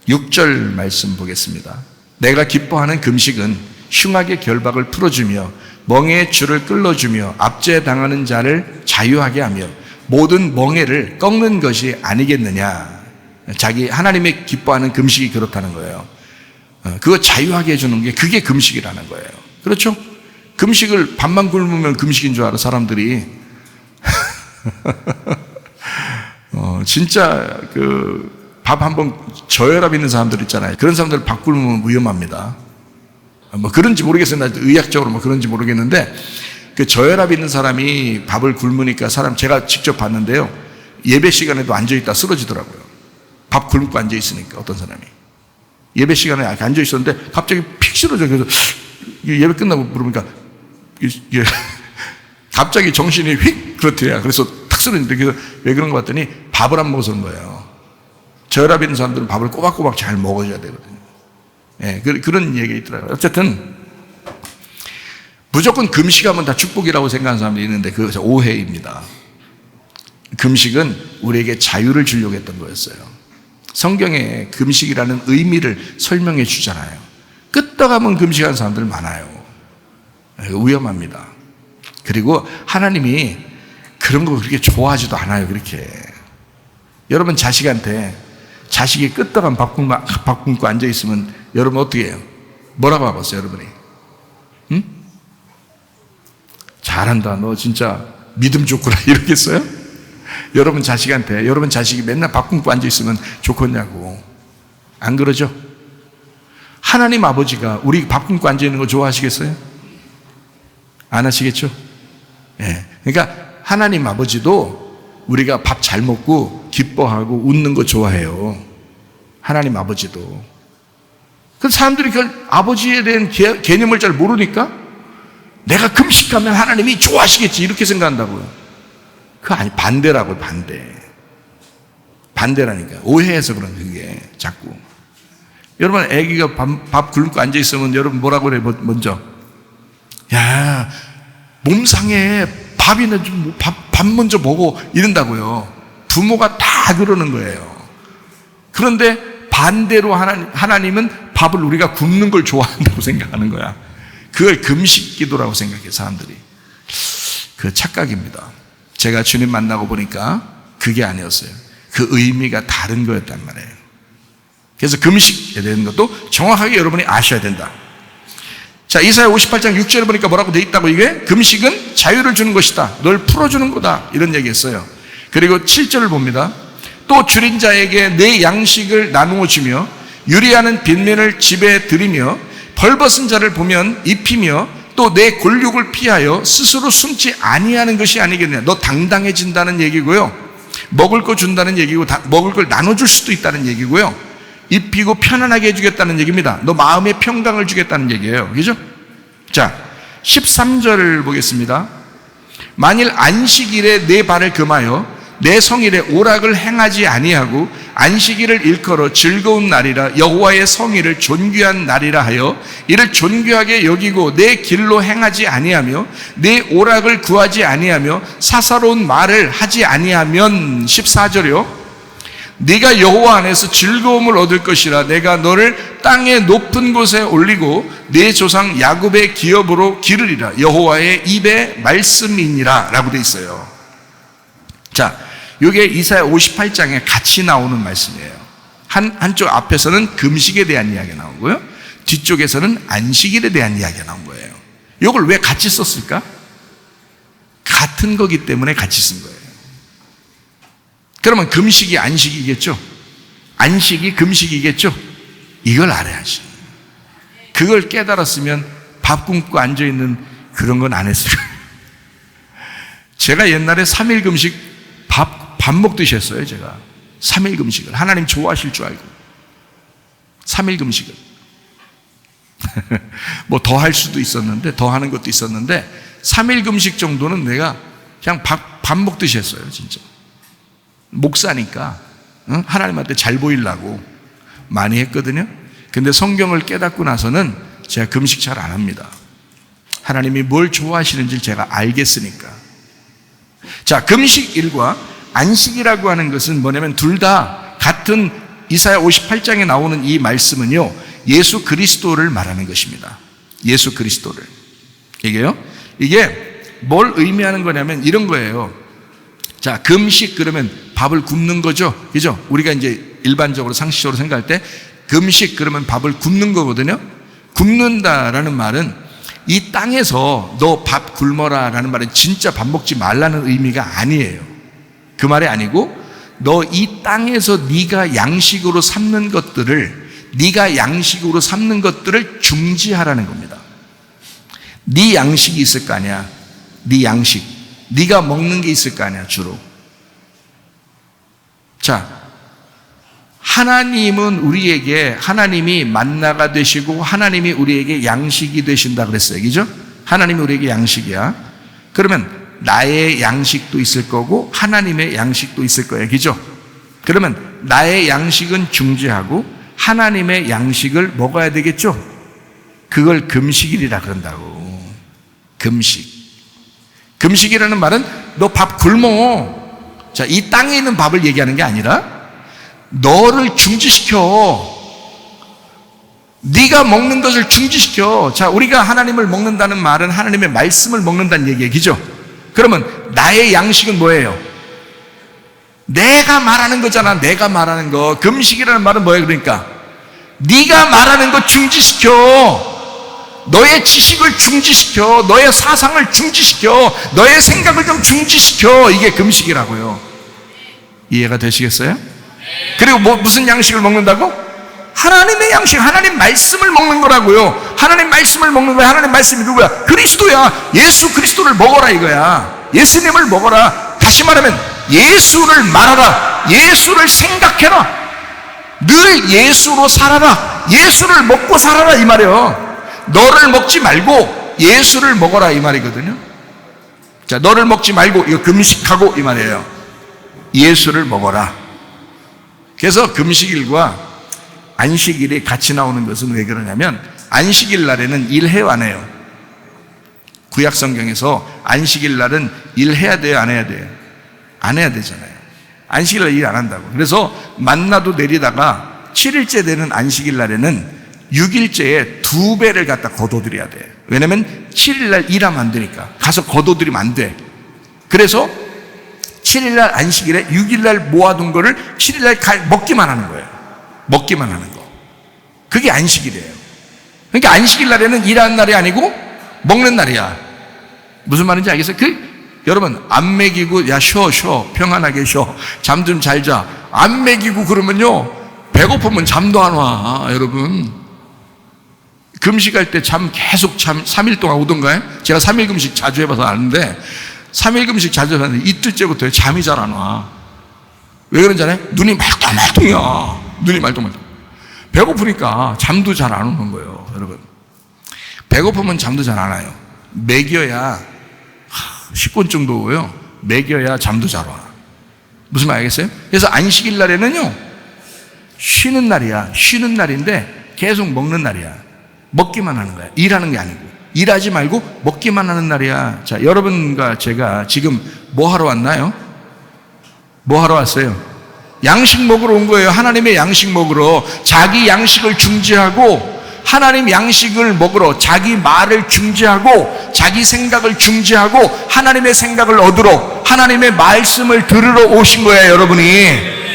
E: 6절 말씀 보겠습니다. 내가 기뻐하는 금식은 흉악의 결박을 풀어주며 멍에의 줄을 끌어주며 압제 당하는 자를 자유하게 하며 모든 멍에를 꺾는 것이 아니겠느냐. 자기 하나님의 기뻐하는 금식이 그렇다는 거예요. 그거 자유하게 해주는 게 그게 금식이라는 거예요. 그렇죠? 금식을 밥만 굶으면 금식인 줄 알아 사람들이. 진짜 밥 한번 저혈압 있는 사람들 있잖아요. 그런 사람들 밥 굶으면 위험합니다. 뭐 그런지 모르겠어요. 나 의학적으로 뭐 그런지 모르겠는데 그 저혈압 있는 사람이 밥을 굶으니까 제가 직접 봤는데요. 예배 시간에도 앉아있다 쓰러지더라고요. 밥 굶고 앉아있으니까 어떤 사람이. 예배 시간에 앉아있었는데 갑자기 픽 쓰러져. 그래서 예배 끝나고 물어보니까 이게 갑자기 정신이 휙 그렇대요. 그래서 탁 쓰러졌는데 그래서 왜 그런 거 봤더니 밥을 안 먹어서 그런 거예요. 저혈압 있는 사람들은 밥을 꼬박꼬박 잘 먹어줘야 되거든요. 예, 그런 얘기 있더라고요. 어쨌든 무조건 금식하면 다 축복이라고 생각하는 사람들이 있는데 그것은 오해입니다. 금식은 우리에게 자유를 주려고 했던 거였어요. 성경에 금식이라는 의미를 설명해 주잖아요. 끄떡하면 금식하는 사람들 많아요. 위험합니다. 그리고 하나님이 그런 거 그렇게 좋아하지도 않아요. 그렇게. 여러분 자식이 끄떡한 밥 굶고 앉아있으면 여러분 어떻게 해요? 뭐라고 하겠어요 여러분이? 응? 잘한다 너 진짜 믿음 좋구나 이러겠어요? 여러분 자식이 맨날 밥 굶고 앉아있으면 좋겠냐고. 안 그러죠? 하나님 아버지가 우리 밥 굶고 앉아있는 거 좋아하시겠어요? 안 하시겠죠? 예. 그러니까 하나님 아버지도 우리가 밥 잘 먹고 기뻐하고 웃는 거 좋아해요. 하나님 아버지도. 그 사람들이 그 아버지에 대한 개념을 잘 모르니까 내가 금식하면 하나님이 좋아하시겠지 이렇게 생각한다고요. 그거 아니 반대라고요. 반대라니까. 오해해서 그런 그게 자꾸. 여러분 애기가 밥 굶고 앉아있으면 여러분 뭐라고 그래 먼저? 야 몸 상해. 밥이나 좀 밥 먼저 먹어 이런다고요. 부모가 다 그러는 거예요. 그런데 반대로 하나님은 밥을 우리가 굶는 걸 좋아한다고 생각하는 거야. 그걸 금식 기도라고 생각해요 사람들이. 그 착각입니다. 제가 주님 만나고 보니까 그게 아니었어요. 그 의미가 다른 거였단 말이에요. 그래서 금식에 대한 것도 정확하게 여러분이 아셔야 된다. 자, 이사야 58장 6절에 보니까 뭐라고 돼 있다고, 이게 금식은 자유를 주는 것이다, 널 풀어주는 거다, 이런 얘기했어요. 그리고 7절을 봅니다. 또 줄인 자에게 내 양식을 나누어 주며 유리하는 빈면을 집에 들이며 벌벗은 자를 보면 입히며 또 내 골육을 피하여 스스로 숨지 아니하는 것이 아니겠느냐. 너 당당해진다는 얘기고요, 먹을 거 준다는 얘기고, 먹을 걸 나눠줄 수도 있다는 얘기고요, 입히고 편안하게 해주겠다는 얘기입니다. 너 마음의 평강을 주겠다는 얘기예요. 그죠? 자, 13절을 보겠습니다. 만일 안식일에 내 발을 금하여 내 성일에 오락을 행하지 아니하고 안식일을 일컬어 즐거운 날이라 여호와의 성일을 존귀한 날이라 하여 이를 존귀하게 여기고 내 길로 행하지 아니하며 내 오락을 구하지 아니하며 사사로운 말을 하지 아니하면, 14절이요, 네가 여호와 안에서 즐거움을 얻을 것이라. 내가 너를 땅의 높은 곳에 올리고 내 조상 야곱의 기업으로 기르리라. 여호와의 입의 말씀이니라 라고 돼 있어요. 자, 이게 이사야 58장에 같이 나오는 말씀이에요. 한쪽 앞에서는 금식에 대한 이야기가 나오고요, 뒤쪽에서는 안식일에 대한 이야기가 나온 거예요. 이걸 왜 같이 썼을까? 같은 거기 때문에 같이 쓴 거예요. 그러면 금식이 안식이겠죠? 안식이 금식이겠죠? 이걸 알아야지. 그걸 깨달았으면 밥 굶고 앉아있는 그런 건 안 했어요. 제가 옛날에 3일 금식 밥 먹듯이 했어요. 제가 3일 금식을 하나님 좋아하실 줄 알고 3일 금식을 뭐 더 할 수도 있었는데, 더 하는 것도 있었는데 3일 금식 정도는 내가 그냥 밥 먹듯이 했어요. 진짜 목사니까 하나님한테 잘 보이려고 많이 했거든요. 근데 성경을 깨닫고 나서는 제가 금식 잘 안 합니다. 하나님이 뭘 좋아하시는지 제가 알겠으니까. 자, 금식일과 안식이라고 하는 것은 뭐냐면 둘 다 같은 이사야 58장에 나오는 이 말씀은요, 예수 그리스도를 말하는 것입니다. 예수 그리스도를. 이게 뭘 의미하는 거냐면 이런 거예요. 자, 금식 그러면 밥을 굽는 거죠. 그죠? 우리가 이제 일반적으로 상식적으로 생각할 때 금식 그러면 밥을 굽는 거거든요. 굽는다라는 말은 이 땅에서 너 밥 굶어라 라는 말은 진짜 밥 먹지 말라는 의미가 아니에요. 그 말이 아니고, 너 이 땅에서 네가 양식으로 삼는 것들을 중지하라는 겁니다. 네 양식이 있을 거 아니야. 네 양식, 네가 먹는 게 있을 거 아니야. 주로. 자, 하나님은 우리에게, 하나님이 만나가 되시고 하나님이 우리에게 양식이 되신다 그랬어요. 그죠? 하나님이 우리에게 양식이야. 그러면 나의 양식도 있을 거고 하나님의 양식도 있을 거예요. 그죠? 그러면 나의 양식은 중지하고 하나님의 양식을 먹어야 되겠죠? 그걸 금식일이라 그런다고. 금식. 금식이라는 말은 너 밥 굶어. 자, 이 땅에 있는 밥을 얘기하는 게 아니라 너를 중지시켜. 네가 먹는 것을 중지시켜. 자, 우리가 하나님을 먹는다는 말은 하나님의 말씀을 먹는다는 얘기예요. 그죠? 그러면 나의 양식은 뭐예요? 내가 말하는 거잖아. 내가 말하는 거. 금식이라는 말은 뭐예요? 그러니까 네가 말하는 거 중지시켜. 너의 지식을 중지시켜. 너의 사상을 중지시켜. 너의 생각을 좀 중지시켜. 이게 금식이라고요. 이해가 되시겠어요? 그리고 무슨 양식을 먹는다고? 하나님의 양식, 하나님 말씀을 먹는 거라고요. 하나님 말씀을 먹는 거야. 하나님 말씀이 누구야? 그리스도야. 예수 그리스도를 먹어라 이거야. 예수님을 먹어라. 다시 말하면 예수를 말하라. 예수를 생각해라. 늘 예수로 살아라. 예수를 먹고 살아라 이 말이에요. 너를 먹지 말고 예수를 먹어라 이 말이거든요. 자, 너를 먹지 말고 이거 금식하고 이 말이에요. 예수를 먹어라. 그래서 금식일과 안식일이 같이 나오는 것은 왜 그러냐면, 안식일 날에는 일해요 안 해요? 구약 성경에서 안식일 날은 일해야 돼요 안 해야 돼요? 안 해야 되잖아요. 안식일 날 일 안 한다고. 그래서 만나도 내리다가 7일째 되는 안식일 날에는 6일째에 2배를 갖다 거둬들여야 돼. 왜냐면 7일날 일하면 안 되니까. 가서 거둬들이면 안 돼. 그래서 7일날 안식일에 6일날 모아둔 거를 7일날 먹기만 하는 거예요. 먹기만 하는 거. 그게 안식일이에요. 그러니까 안식일 날에는 일하는 날이 아니고 먹는 날이야. 무슨 말인지 알겠어요? 여러분, 안 먹이고, 야, 쉬어, 평안하게 쉬어. 잠 좀 잘 자. 안 먹이고 그러면요, 배고프면 잠도 안 와, 여러분. 금식할 때 잠 계속 3일 동안 오던가요? 제가 3일 금식 자주 해봐서 아는데, 3일 금식 자주 해봤는데, 이틀째부터 잠이 잘 안 와. 왜 그런지 알아요? 눈이 말똥말똥이야. 눈이 말똥말똥. 배고프니까 잠도 잘 안 오는 거예요, 여러분. 배고프면 잠도 잘 안 와요. 먹여야, 식곤증도 먹여야 잠도 잘 와. 무슨 말 알겠어요? 그래서 안식일 날에는요, 쉬는 날이야. 쉬는 날인데 계속 먹는 날이야. 먹기만 하는 거야. 일하는 게 아니고. 일하지 말고 먹기만 하는 날이야. 자, 여러분과 제가 지금 뭐 하러 왔나요? 뭐 하러 왔어요? 양식 먹으러 온 거예요. 하나님의 양식 먹으러. 자기 양식을 중지하고 하나님 양식을 먹으러, 자기 말을 중지하고 자기 생각을 중지하고 하나님의 생각을 얻으러, 하나님의 말씀을 들으러 오신 거예요, 여러분이.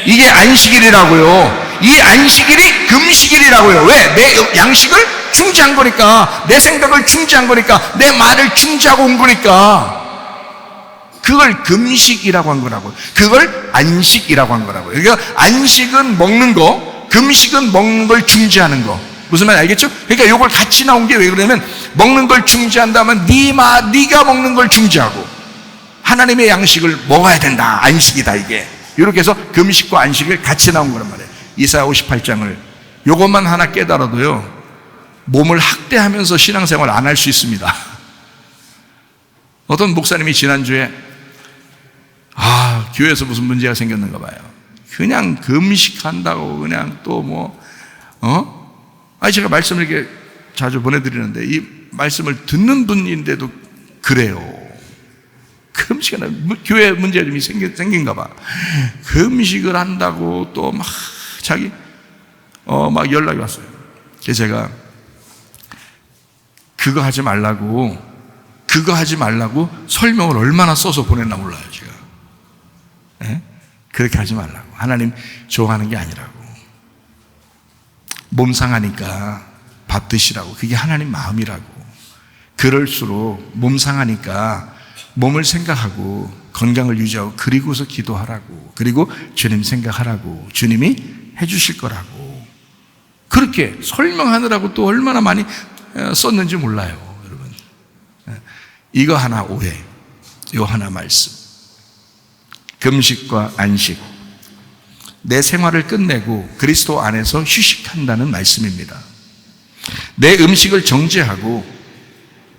E: 이게 안식일이라고요. 이 안식일이 금식일이라고요. 왜? 내 양식을 중지한 거니까, 내 생각을 중지한 거니까, 내 말을 중지하고 온 거니까. 그걸 금식이라고 한 거라고요. 그걸 안식이라고 한 거라고요. 그러니까 안식은 먹는 거, 금식은 먹는 걸 중지하는 거. 무슨 말 알겠죠? 그러니까 이걸 같이 나온 게 왜 그러냐면, 먹는 걸 중지한다면 네가 먹는 걸 중지하고 하나님의 양식을 먹어야 된다. 안식이다, 이게. 이렇게 해서 금식과 안식을 같이 나온 거란 말이에요. 이사야 58장을 요것만 하나 깨달아도요, 몸을 학대하면서 신앙생활 안 할 수 있습니다. 어떤 목사님이 지난주에 교회에서 무슨 문제가 생겼는가 봐요. 그냥 금식한다고 그냥 또 제가 말씀을 이렇게 자주 보내드리는데, 이 말씀을 듣는 분인데도 그래요. 금식은 교회 문제가 좀 생긴가 봐. 금식을 한다고 또 막 자기 막 연락이 왔어요. 그래서 제가 그거 하지 말라고 설명을 얼마나 써서 보냈나 몰라요, 제가. 네? 그렇게 하지 말라고. 하나님 좋아하는 게 아니라고. 몸 상하니까 밥 드시라고. 그게 하나님 마음이라고. 그럴수록 몸 상하니까 몸을 생각하고 건강을 유지하고, 그리고서 기도하라고. 그리고 주님 생각하라고. 주님이 해주실 거라고. 그렇게 설명하느라고 또 얼마나 많이 썼는지 몰라요, 여러분. 이거 하나 오해, 이거 하나 말씀. 금식과 안식, 내 생활을 끝내고 그리스도 안에서 휴식한다는 말씀입니다. 내 음식을 정죄하고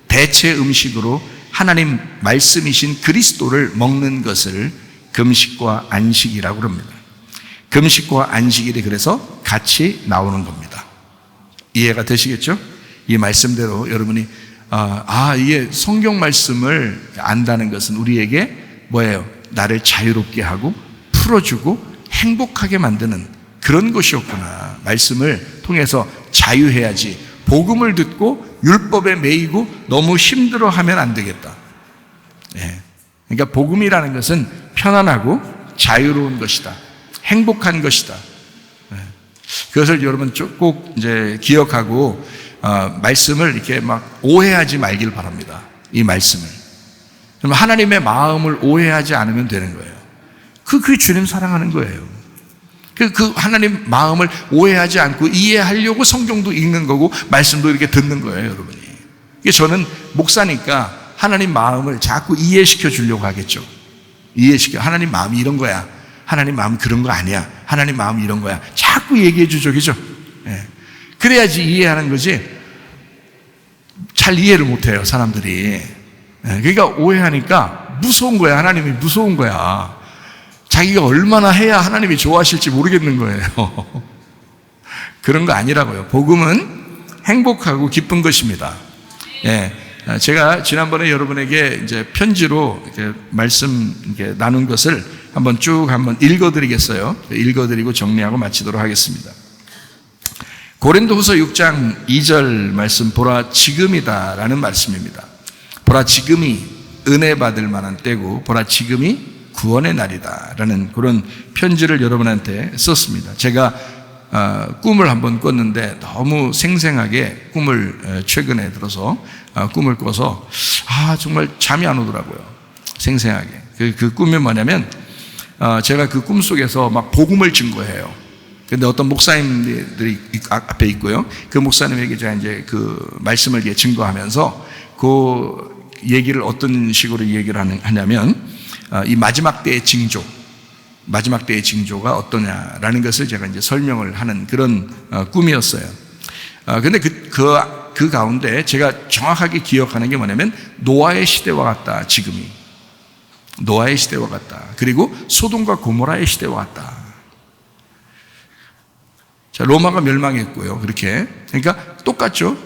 E: 대체 음식으로 하나님 말씀이신 그리스도를 먹는 것을 금식과 안식이라고 합니다. 금식과 안식일이 그래서 같이 나오는 겁니다. 이해가 되시겠죠? 이 말씀대로 여러분이 이게 성경 말씀을 안다는 것은 우리에게 뭐예요? 나를 자유롭게 하고 풀어주고 행복하게 만드는 그런 것이었구나. 말씀을 통해서 자유해야지, 복음을 듣고 율법에 매이고 너무 힘들어하면 안 되겠다. 그러니까 복음이라는 것은 편안하고 자유로운 것이다. 행복한 것이다. 그것을 여러분 꼭 이제 기억하고 말씀을 이렇게 막 오해하지 말길 바랍니다. 이 말씀을. 하나님의 마음을 오해하지 않으면 되는 거예요. 그게 주님 사랑하는 거예요. 그 하나님 마음을 오해하지 않고 이해하려고 성경도 읽는 거고 말씀도 이렇게 듣는 거예요, 여러분이. 저는 목사니까 하나님 마음을 자꾸 이해시켜 주려고 하겠죠. 하나님 마음이 이런 거야. 하나님 마음 그런 거 아니야. 하나님 마음 이런 거야. 자꾸 얘기해 주죠, 그죠? 그래야지 이해하는 거지. 잘 이해를 못해요, 사람들이. 그러니까 오해하니까 무서운 거야. 하나님이 무서운 거야. 자기가 얼마나 해야 하나님이 좋아하실지 모르겠는 거예요. 그런 거 아니라고요. 복음은 행복하고 기쁜 것입니다. 제가 지난번에 여러분에게 이제 편지로 이렇게 말씀 이렇게 나눈 것을 한번 읽어드리겠어요. 읽어드리고 정리하고 마치도록 하겠습니다. 고린도후서 6장 2절 말씀, 보라 지금이다 라는 말씀입니다. 보라 지금이 은혜 받을 만한 때고, 보라 지금이 구원의 날이다 라는 그런 편지를 여러분한테 썼습니다. 제가 꿈을 한번 꿨는데 너무 생생하게 꿈을 최근에 들어서 꿈을 꿔서 정말 잠이 안 오더라고요. 생생하게. 그 꿈이 뭐냐면 제가 그 꿈 속에서 막 복음을 증거해요. 근데 어떤 목사님들이 앞에 있고요. 그 목사님에게 제가 이제 그 말씀을 이렇게 증거하면서 그 얘기를 어떤 식으로 얘기를 하냐면 이 마지막 때의 징조, 마지막 때의 징조가 어떠냐라는 것을 제가 이제 설명을 하는 그런 꿈이었어요. 근데 그 가운데 제가 정확하게 기억하는 게 뭐냐면 노아의 시대와 같다, 지금이. 노아의 시대와 같다. 그리고 소돔과 고모라의 시대와 같다. 자, 로마가 멸망했고요. 그렇게. 그러니까 똑같죠.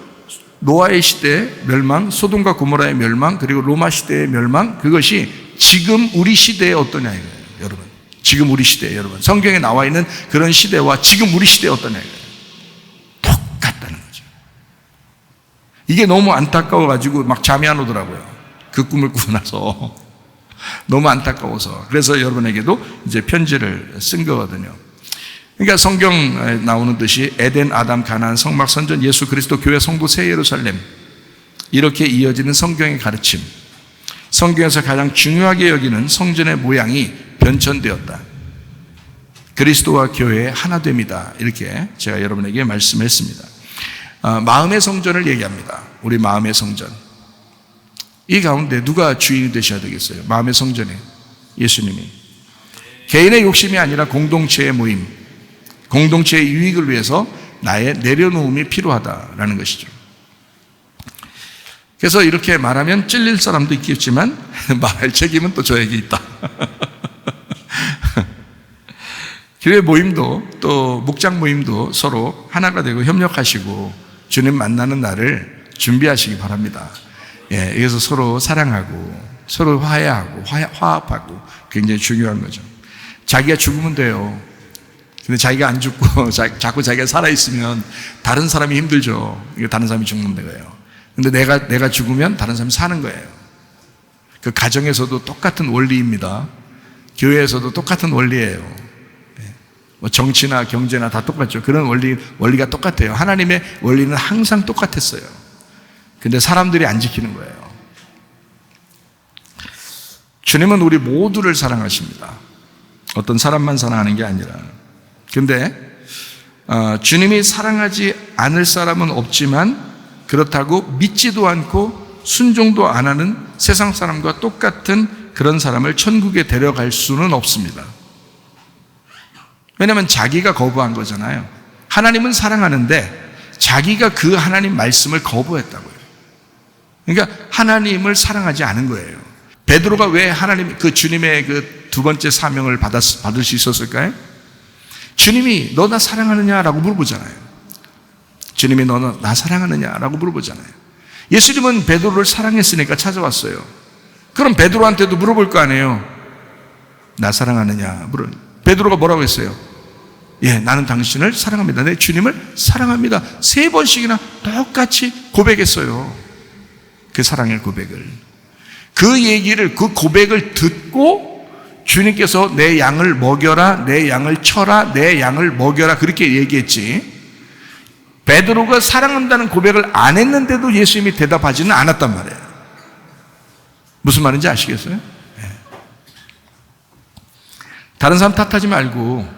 E: 노아의 시대 멸망, 소돔과 고모라의 멸망, 그리고 로마 시대의 멸망, 그것이 지금 우리 시대에 어떠냐 이거예요, 여러분. 지금 우리 시대에 여러분. 성경에 나와 있는 그런 시대와 지금 우리 시대에 어떠냐 이거예요. 똑같다는 거죠. 이게 너무 안타까워가지고 막 잠이 안 오더라고요. 그 꿈을 꾸고 나서. 너무 안타까워서. 그래서 여러분에게도 이제 편지를 쓴 거거든요. 그러니까 성경에 나오는 듯이 에덴, 아담, 가나안, 성막, 선전, 예수 그리스도, 교회, 성도, 새 예루살렘, 이렇게 이어지는 성경의 가르침, 성경에서 가장 중요하게 여기는 성전의 모양이 변천되었다. 그리스도와 교회의 하나됨이다. 이렇게 제가 여러분에게 말씀했습니다. 마음의 성전을 얘기합니다. 우리 마음의 성전. 이 가운데 누가 주인이 되셔야 되겠어요? 마음의 성전에 예수님이. 개인의 욕심이 아니라 공동체의 모임, 공동체의 유익을 위해서 나의 내려놓음이 필요하다라는 것이죠. 그래서 이렇게 말하면 찔릴 사람도 있겠지만 말할 책임은 또 저에게 있다. 교회 모임도 또 목장 모임도 서로 하나가 되고 협력하시고 주님 만나는 날을 준비하시기 바랍니다. 예, 그래서 서로 사랑하고 서로 화해하고 화합하고 굉장히 중요한 거죠. 자기가 죽으면 돼요. 근데 자기가 안 죽고 자꾸 자기가 살아있으면 다른 사람이 힘들죠. 이거 다른 사람이 죽는 거예요. 근데 내가 죽으면 다른 사람이 사는 거예요. 그 가정에서도 똑같은 원리입니다. 교회에서도 똑같은 원리예요. 뭐 정치나 경제나 다 똑같죠. 그런 원리가 똑같아요. 하나님의 원리는 항상 똑같았어요. 근데 사람들이 안 지키는 거예요. 주님은 우리 모두를 사랑하십니다. 어떤 사람만 사랑하는 게 아니라. 근데 주님이 사랑하지 않을 사람은 없지만 그렇다고 믿지도 않고 순종도 안 하는 세상 사람과 똑같은 그런 사람을 천국에 데려갈 수는 없습니다. 왜냐하면 자기가 거부한 거잖아요. 하나님은 사랑하는데 자기가 그 하나님 말씀을 거부했다고요. 그러니까 하나님을 사랑하지 않은 거예요. 베드로가 왜 그 주님의 그 두 번째 사명을 받을 수 있었을까요? 주님이 너 나 사랑하느냐라고 물어보잖아요. 주님이 너 나 사랑하느냐라고 물어보잖아요. 예수님은 베드로를 사랑했으니까 찾아왔어요. 그럼 베드로한테도 물어볼 거 아니에요. 나 사랑하느냐? 베드로가 뭐라고 했어요? 예, 나는 당신을 사랑합니다. 내 주님을 사랑합니다. 3번씩이나 똑같이 고백했어요. 그 사랑의 고백을. 그 고백을 듣고 주님께서 내 양을 먹여라, 내 양을 쳐라, 내 양을 먹여라 그렇게 얘기했지. 베드로가 사랑한다는 고백을 안 했는데도 예수님이 대답하지는 않았단 말이에요. 무슨 말인지 아시겠어요? 네. 다른 사람 탓하지 말고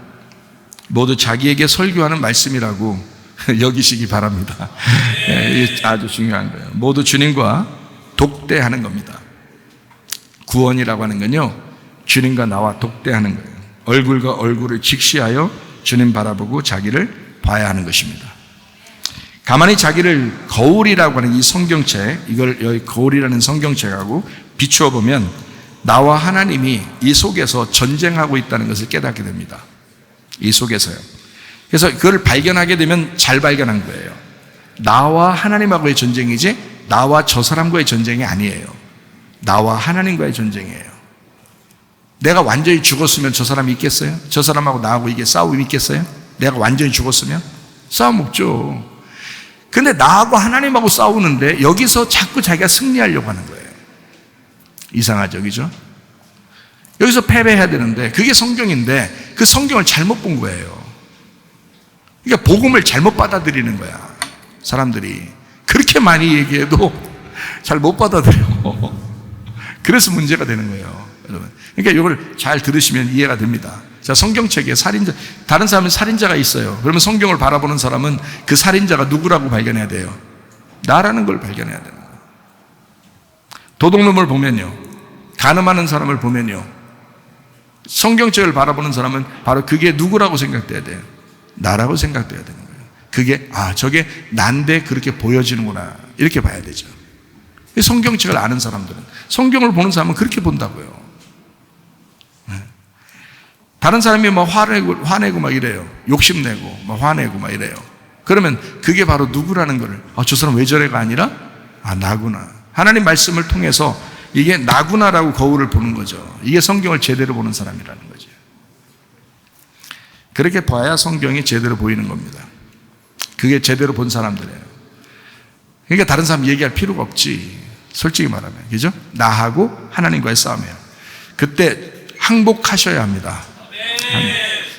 E: 모두 자기에게 설교하는 말씀이라고 여기시기 바랍니다. 네, 이게 아주 중요한 거예요. 모두 주님과 독대하는 겁니다. 구원이라고 하는 건요, 주님과 나와 독대하는 거예요. 얼굴과 얼굴을 직시하여 주님 바라보고 자기를 봐야 하는 것입니다. 가만히 자기를 거울이라고 하는 이 성경책, 이걸 여기 거울이라는 성경책하고 비추어 보면 나와 하나님이 이 속에서 전쟁하고 있다는 것을 깨닫게 됩니다. 이 속에서요. 그래서 그걸 발견하게 되면 잘 발견한 거예요. 나와 하나님하고의 전쟁이지 나와 저 사람과의 전쟁이 아니에요. 나와 하나님과의 전쟁이에요. 내가 완전히 죽었으면 저 사람이 있겠어요? 저 사람하고 나하고 이게 싸움이 있겠어요? 내가 완전히 죽었으면? 싸움 없죠. 근데 나하고 하나님하고 싸우는데 여기서 자꾸 자기가 승리하려고 하는 거예요. 이상하죠, 그죠? 여기서 패배해야 되는데 그게 성경인데 그 성경을 잘못 본 거예요. 그러니까 복음을 잘못 받아들이는 거야. 사람들이 그렇게 많이 얘기해도 잘 못 받아들여. 그래서 문제가 되는 거예요, 여러분. 그러니까 이걸 잘 들으시면 이해가 됩니다. 자, 성경책에 살인자, 다른 사람은 살인자가 있어요. 그러면 성경을 바라보는 사람은 그 살인자가 누구라고 발견해야 돼요? 나라는 걸 발견해야 되는 거예요. 도둑놈을 보면요, 간음하는 사람을 보면요, 성경책을 바라보는 사람은 바로 그게 누구라고 생각돼야 돼요? 나라고 생각돼야 되는 거예요. 그게 저게 난데 그렇게 보여지는구나, 이렇게 봐야 되죠. 성경책을 아는 사람들은, 성경을 보는 사람은 그렇게 본다고요. 다른 사람이 뭐 화내고 막 이래요. 욕심내고 막 화내고 막 이래요. 그러면 그게 바로 누구라는 거를, 저 사람 왜 저래가 아니라 나구나. 하나님 말씀을 통해서 이게 나구나라고 거울을 보는 거죠. 이게 성경을 제대로 보는 사람이라는 거죠. 그렇게 봐야 성경이 제대로 보이는 겁니다. 그게 제대로 본 사람들이에요. 그러니까 다른 사람 얘기할 필요가 없지. 솔직히 말하면, 그죠? 나하고 하나님과의 싸움이에요. 그때 항복하셔야 합니다.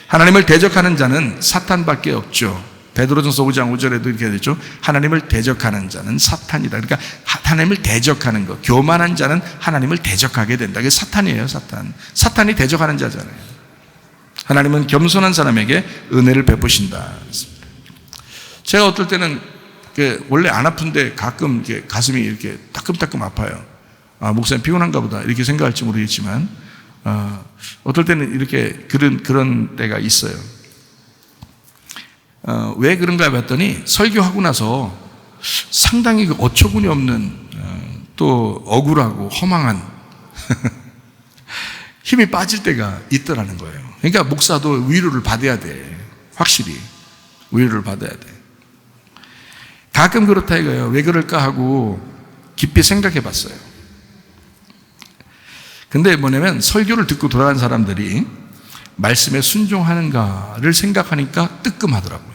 E: 하나님을 대적하는 자는 사탄밖에 없죠. 베드로전서 5장 5절에도 이렇게 되죠. 하나님을 대적하는 자는 사탄이다. 그러니까 하나님을 대적하는 것, 교만한 자는 하나님을 대적하게 된다. 그게 사탄이에요, 사탄. 사탄이 대적하는 자잖아요. 하나님은 겸손한 사람에게 은혜를 베푸신다. 제가 어떨 때는 원래 안 아픈데 가끔 이렇게 가슴이 이렇게 따끔따끔 아파요. 목사님 피곤한가 보다 이렇게 생각할지 모르겠지만, 어떨 때는 이렇게 그런 때가 있어요. 왜 그런가 봤더니 설교하고 나서 상당히 어처구니 없는 또 억울하고 허망한 힘이 빠질 때가 있더라는 거예요. 그러니까 목사도 위로를 받아야 돼. 확실히 위로를 받아야 돼. 가끔 그렇다 이거예요. 왜 그럴까 하고 깊이 생각해 봤어요. 근데 뭐냐면 설교를 듣고 돌아간 사람들이 말씀에 순종하는가를 생각하니까 뜨끔하더라고요.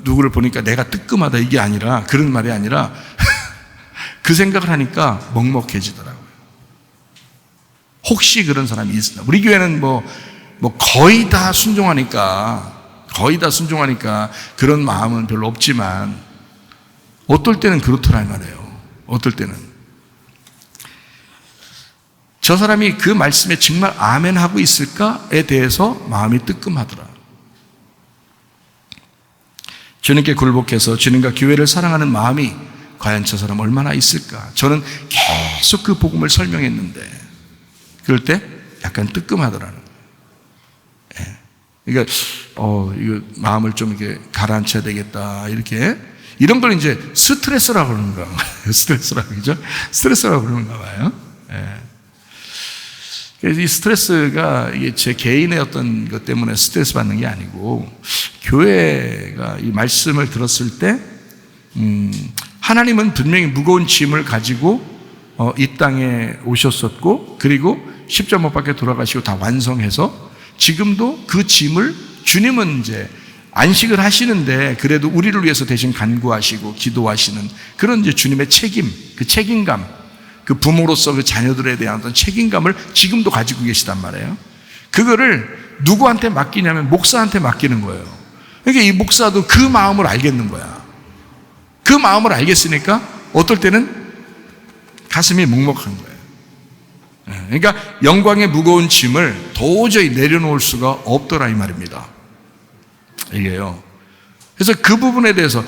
E: 누구를 보니까 내가 뜨끔하다 이게 아니라, 그런 말이 아니라 그 생각을 하니까 먹먹해지더라고요. 혹시 그런 사람이 있으나, 우리 교회는 뭐 거의 다 순종하니까 그런 마음은 별로 없지만 어떨 때는 그렇더라 이 말이에요. 어떨 때는 저 사람이 그 말씀에 정말 아멘 하고 있을까에 대해서 마음이 뜨끔하더라. 주님께 굴복해서 주님과 교회를 사랑하는 마음이 과연 저 사람 얼마나 있을까? 저는 계속 그 복음을 설명했는데 그럴 때 약간 뜨끔하더라는 거예요. 그러니까 이거 마음을 좀 이렇게 가라앉혀야 되겠다, 이렇게. 이런 걸 이제 스트레스라고 그러는가 봐요. 스트레스라고, 그죠? 스트레스라고 그러는가 봐요. 그래서 이 스트레스가 이게 제 개인의 어떤 것 때문에 스트레스 받는 게 아니고, 교회가 이 말씀을 들었을 때 하나님은 분명히 무거운 짐을 가지고 이 땅에 오셨었고, 그리고 십자가 못 박혀 돌아가시고 다 완성해서 지금도 그 짐을, 주님은 이제 안식을 하시는데 그래도 우리를 위해서 대신 간구하시고 기도하시는 그런 이제 주님의 책임, 그 책임감, 그 부모로서 그 자녀들에 대한 어떤 책임감을 지금도 가지고 계시단 말이에요. 그거를 누구한테 맡기냐면 목사한테 맡기는 거예요. 그러니까 이 목사도 그 마음을 알겠는 거야. 그 마음을 알겠으니까 어떨 때는 가슴이 먹먹한 거예요. 그러니까 영광의 무거운 짐을 도저히 내려놓을 수가 없더라 이 말입니다. 이게요. 그래서 그 부분에 대해서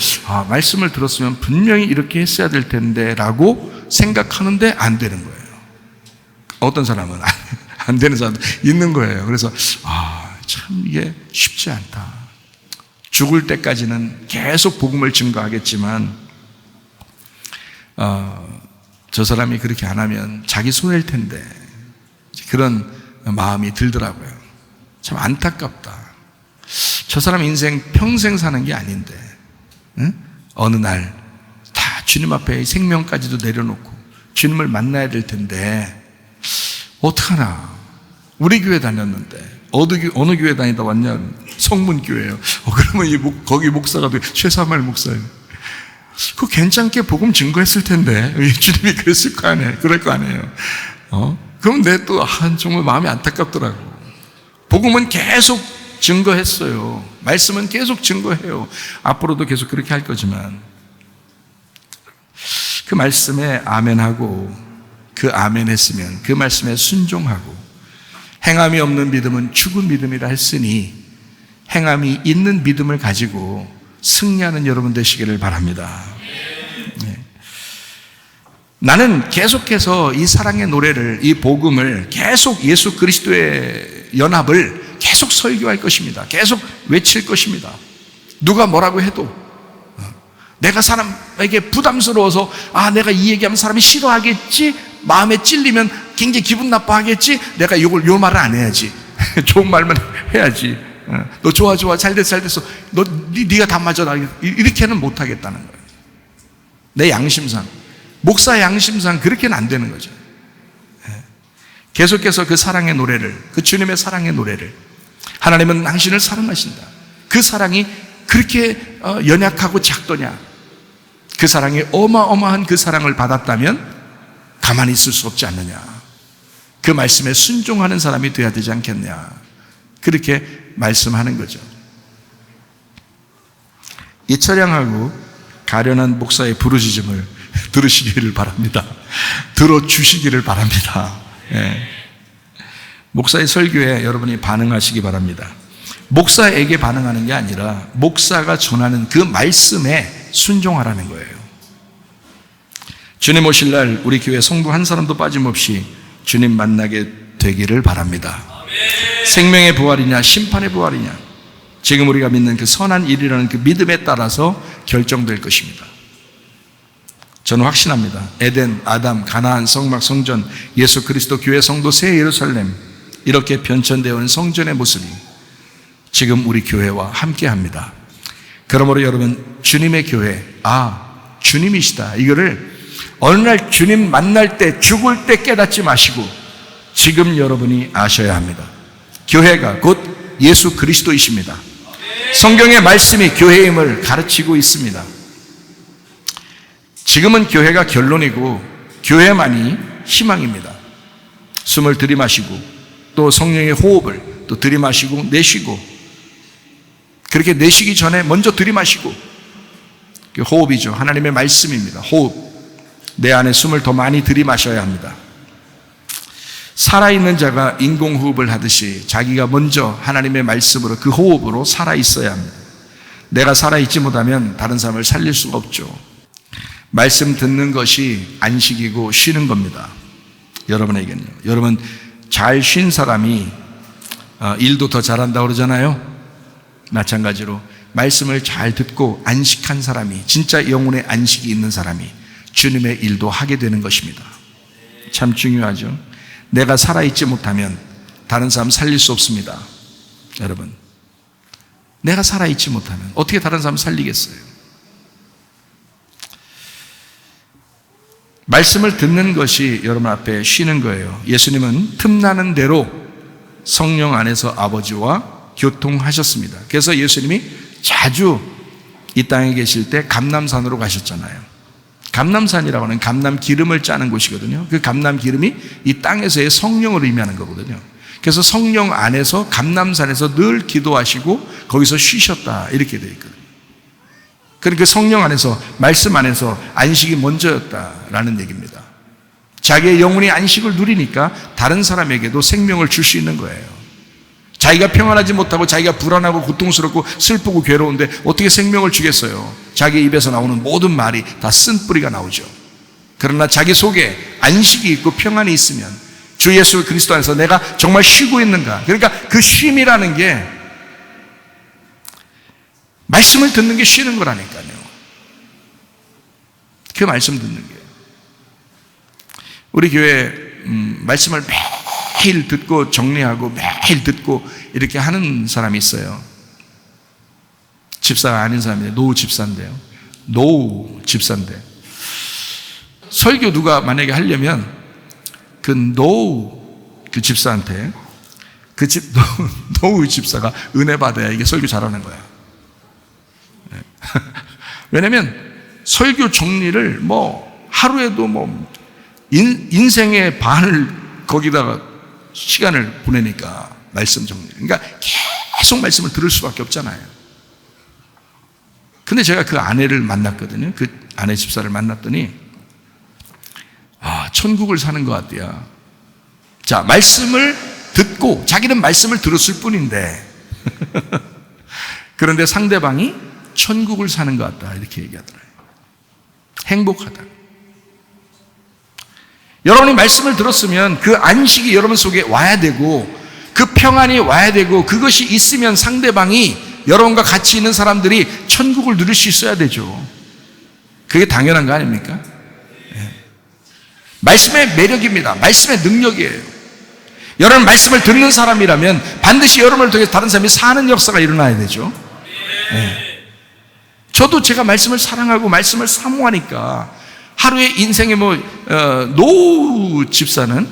E: 말씀을 들었으면 분명히 이렇게 했어야 될 텐데 라고 생각하는데 안 되는 거예요. 어떤 사람은 안 되는 사람도 있는 거예요. 그래서 참 이게 쉽지 않다. 죽을 때까지는 계속 복음을 증거하겠지만 저 사람이 그렇게 안 하면 자기 손해일 텐데, 그런 마음이 들더라고요. 참 안타깝다. 저 사람 인생 평생 사는 게 아닌데, 응? 어느 날 다 주님 앞에 생명까지도 내려놓고 주님을 만나야 될 텐데 어떡하나. 우리 교회 다녔는데 어느 교회 다니다 왔냐? 성문교회요. 그러면 거기 목사가 최사말 목사예요. 그거 괜찮게 복음 증거했을 텐데 주님이 그랬을 거 아니에요. 그럴 거 아니에요. 그럼 내 또 정말 마음이 안타깝더라고. 복음은 계속 증거했어요. 말씀은 계속 증거해요. 앞으로도 계속 그렇게 할 거지만 그 말씀에 아멘하고 그 아멘했으면 그 말씀에 순종하고 행함이 없는 믿음은 죽은 믿음이라 했으니 행함이 있는 믿음을 가지고 승리하는 여러분 되시기를 바랍니다. 네. 나는 계속해서 이 사랑의 노래를, 이 복음을 계속 예수 그리스도의 연합을 계속 설교할 것입니다. 계속 외칠 것입니다. 누가 뭐라고 해도 내가 사람에게 부담스러워서 내가 이 얘기하면 사람이 싫어하겠지, 마음에 찔리면 굉장히 기분 나빠하겠지, 내가 요 말을 안 해야지. 좋은 말만 해야지. 너 좋아 잘 됐어 네가 다 맞아 이렇게는 못하겠다는 거예요. 내 양심상, 목사 양심상 그렇게는 안 되는 거죠. 계속해서 그 사랑의 노래를, 그 주님의 사랑의 노래를, 하나님은 당신을 사랑하신다, 그 사랑이 그렇게 연약하고 작더냐, 그 사랑이 어마어마한 그 사랑을 받았다면 가만히 있을 수 없지 않느냐, 그 말씀에 순종하는 사람이 되어야 되지 않겠냐, 그렇게 말씀하는 거죠. 이 처량하고 가련한 목사의 부르짖음을 들으시기를 바랍니다. 들어주시기를 바랍니다. 예. 목사의 설교에 여러분이 반응하시기 바랍니다. 목사에게 반응하는 게 아니라 목사가 전하는 그 말씀에 순종하라는 거예요. 주님 오실 날 우리 교회 성도 한 사람도 빠짐없이 주님 만나게 되기를 바랍니다. 생명의 부활이냐 심판의 부활이냐, 지금 우리가 믿는 그 선한 일이라는 그 믿음에 따라서 결정될 것입니다. 저는 확신합니다. 에덴, 아담, 가나안, 성막, 성전, 예수 그리스도 교회 성도 새 예루살렘, 이렇게 변천되어 온 성전의 모습이 지금 우리 교회와 함께합니다. 그러므로 여러분, 주님의 교회, 주님이시다, 이거를 어느 날 주님 만날 때, 죽을 때 깨닫지 마시고 지금 여러분이 아셔야 합니다. 교회가 곧 예수 그리스도이십니다. 성경의 말씀이 교회임을 가르치고 있습니다. 지금은 교회가 결론이고 교회만이 희망입니다. 숨을 들이마시고 또 성령의 호흡을 또 들이마시고 내쉬고, 그렇게 내쉬기 전에 먼저 들이마시고, 그 호흡이죠. 하나님의 말씀입니다. 호흡. 내 안에 숨을 더 많이 들이마셔야 합니다. 살아있는 자가 인공호흡을 하듯이 자기가 먼저 하나님의 말씀으로, 그 호흡으로 살아있어야 합니다. 내가 살아있지 못하면 다른 사람을 살릴 수가 없죠. 말씀 듣는 것이 안식이고 쉬는 겁니다. 여러분에게는요. 여러분, 잘 쉰 사람이 일도 더 잘한다고 그러잖아요. 마찬가지로 말씀을 잘 듣고 안식한 사람이, 진짜 영혼의 안식이 있는 사람이 주님의 일도 하게 되는 것입니다. 참 중요하죠. 내가 살아있지 못하면 다른 사람 살릴 수 없습니다. 여러분, 내가 살아있지 못하면 어떻게 다른 사람 살리겠어요? 말씀을 듣는 것이 여러분 앞에 쉬는 거예요. 예수님은 틈나는 대로 성령 안에서 아버지와 교통하셨습니다. 그래서 예수님이 자주 이 땅에 계실 때 감람산으로 가셨잖아요. 감람산이라고 하는 감람 기름을 짜는 곳이거든요. 그 감람 기름이 이 땅에서의 성령을 의미하는 거거든요. 그래서 성령 안에서 감람산에서 늘 기도하시고 거기서 쉬셨다, 이렇게 되어 있거든요. 그러니까 성령 안에서, 말씀 안에서 안식이 먼저였다라는 얘기입니다. 자기의 영혼이 안식을 누리니까 다른 사람에게도 생명을 줄 수 있는 거예요. 자기가 평안하지 못하고 자기가 불안하고 고통스럽고 슬프고 괴로운데 어떻게 생명을 주겠어요? 자기 입에서 나오는 모든 말이 다 쓴뿌리가 나오죠. 그러나 자기 속에 안식이 있고 평안이 있으면, 주 예수 그리스도 안에서 내가 정말 쉬고 있는가, 그러니까 그 쉼이라는 게 말씀을 듣는 게 쉬는 거라니까요. 그 말씀 듣는 게. 우리 교회 말씀을 매일 듣고 정리하고 매일 듣고 이렇게 하는 사람이 있어요. 집사가 아닌 사람인데, 노후 집사인데요. 노후 집사인데 설교 누가 만약에 하려면 그 노후 그 집사한테, 노후 집사가 은혜 받아야 이게 설교 잘하는 거야. 왜냐면 설교 정리를 하루에도 인생의 반을 거기다가 시간을 보내니까, 말씀 정리. 그러니까 계속 말씀을 들을 수밖에 없잖아요. 근데 제가 그 아내를 만났거든요. 그 아내 집사를 만났더니 천국을 사는 것 같대요. 자, 말씀을 듣고 자기는 말씀을 들었을 뿐인데 그런데 상대방이 천국을 사는 것 같다 이렇게 얘기하더라고요. 행복하다. 여러분이 말씀을 들었으면 그 안식이 여러분 속에 와야 되고 그 평안이 와야 되고 그것이 있으면 상대방이 여러분과 같이 있는 사람들이 천국을 누릴 수 있어야 되죠. 그게 당연한 거 아닙니까? 네. 말씀의 매력입니다. 말씀의 능력이에요. 여러분 말씀을 듣는 사람이라면 반드시 여러분을 통해 다른 사람이 사는 역사가 일어나야 되죠. 네. 저도 제가 말씀을 사랑하고 말씀을 사모하니까 하루에 인생의 노 집사는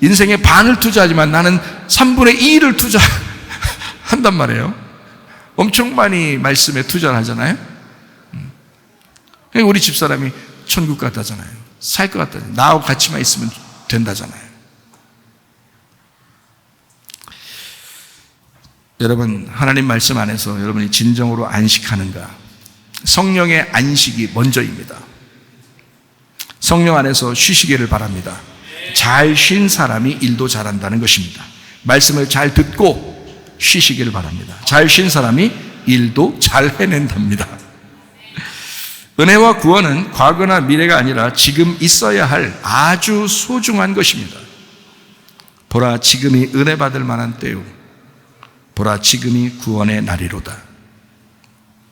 E: 인생의 반을 투자하지만 나는 3분의 2를 투자한단 말이에요. 엄청 많이 말씀에 투자를 하잖아요. 우리 집사람이 천국 같다잖아요. 살 것 같다잖아요. 나하고 같이만 있으면 된다잖아요. 여러분, 하나님 말씀 안에서 여러분이 진정으로 안식하는가? 성령의 안식이 먼저입니다. 성령 안에서 쉬시기를 바랍니다. 잘 쉰 사람이 일도 잘한다는 것입니다. 말씀을 잘 듣고 쉬시기를 바랍니다. 잘 쉰 사람이 일도 잘 해낸답니다. 은혜와 구원은 과거나 미래가 아니라 지금 있어야 할 아주 소중한 것입니다. 보라, 지금이 은혜 받을 만한 때요. 보라, 지금이 구원의 날이로다.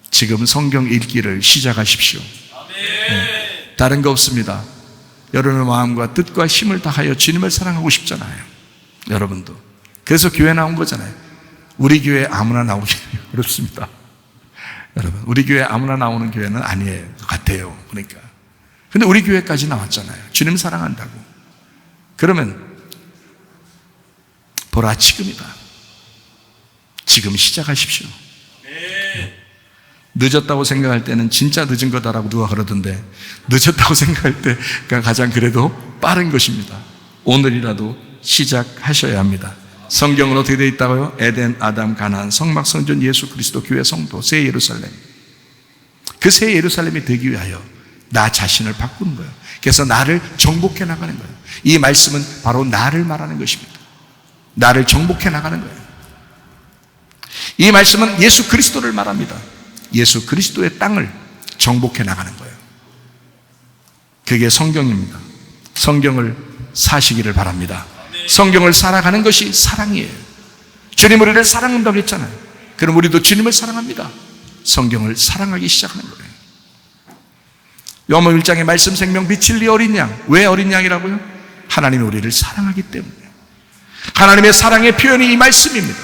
E: 지금 성경 읽기를 시작하십시오. 네, 다른 거 없습니다. 여러분의 마음과 뜻과 힘을 다하여 주님을 사랑하고 싶잖아요. 여러분도. 그래서 교회 나온 거잖아요. 우리 교회 아무나 나오기 어렵습니다. 여러분, 우리 교회 아무나 나오는 교회는 아니에요. 같아요. 그러니까. 근데 우리 교회까지 나왔잖아요. 주님 사랑한다고. 그러면 보라, 지금이다. 지금 시작하십시오. 늦었다고 생각할 때는 진짜 늦은 거다라고 누가 그러던데, 늦었다고 생각할 때가 가장 그래도 빠른 것입니다. 오늘이라도 시작하셔야 합니다. 성경은 어떻게 되어 있다고요? 에덴, 아담, 가나안, 성막, 성전, 예수 그리스도, 교회, 성도, 새 예루살렘. 그 새 예루살렘이 되기 위하여 나 자신을 바꾸는 거예요. 그래서 나를 정복해 나가는 거예요. 이 말씀은 바로 나를 말하는 것입니다. 나를 정복해 나가는 거예요. 이 말씀은 예수 그리스도를 말합니다. 예수 그리스도의 땅을 정복해 나가는 거예요. 그게 성경입니다. 성경을 사시기를 바랍니다. 성경을 살아가는 것이 사랑이에요. 주님 우리를 사랑한다고 했잖아요. 그럼 우리도 주님을 사랑합니다. 성경을 사랑하기 시작하는 거예요. 요한복음 1장의 말씀 생명 빛 진리 어린 양. 왜 어린 양이라고요? 하나님이 우리를 사랑하기 때문이에요. 하나님의 사랑의 표현이 이 말씀입니다.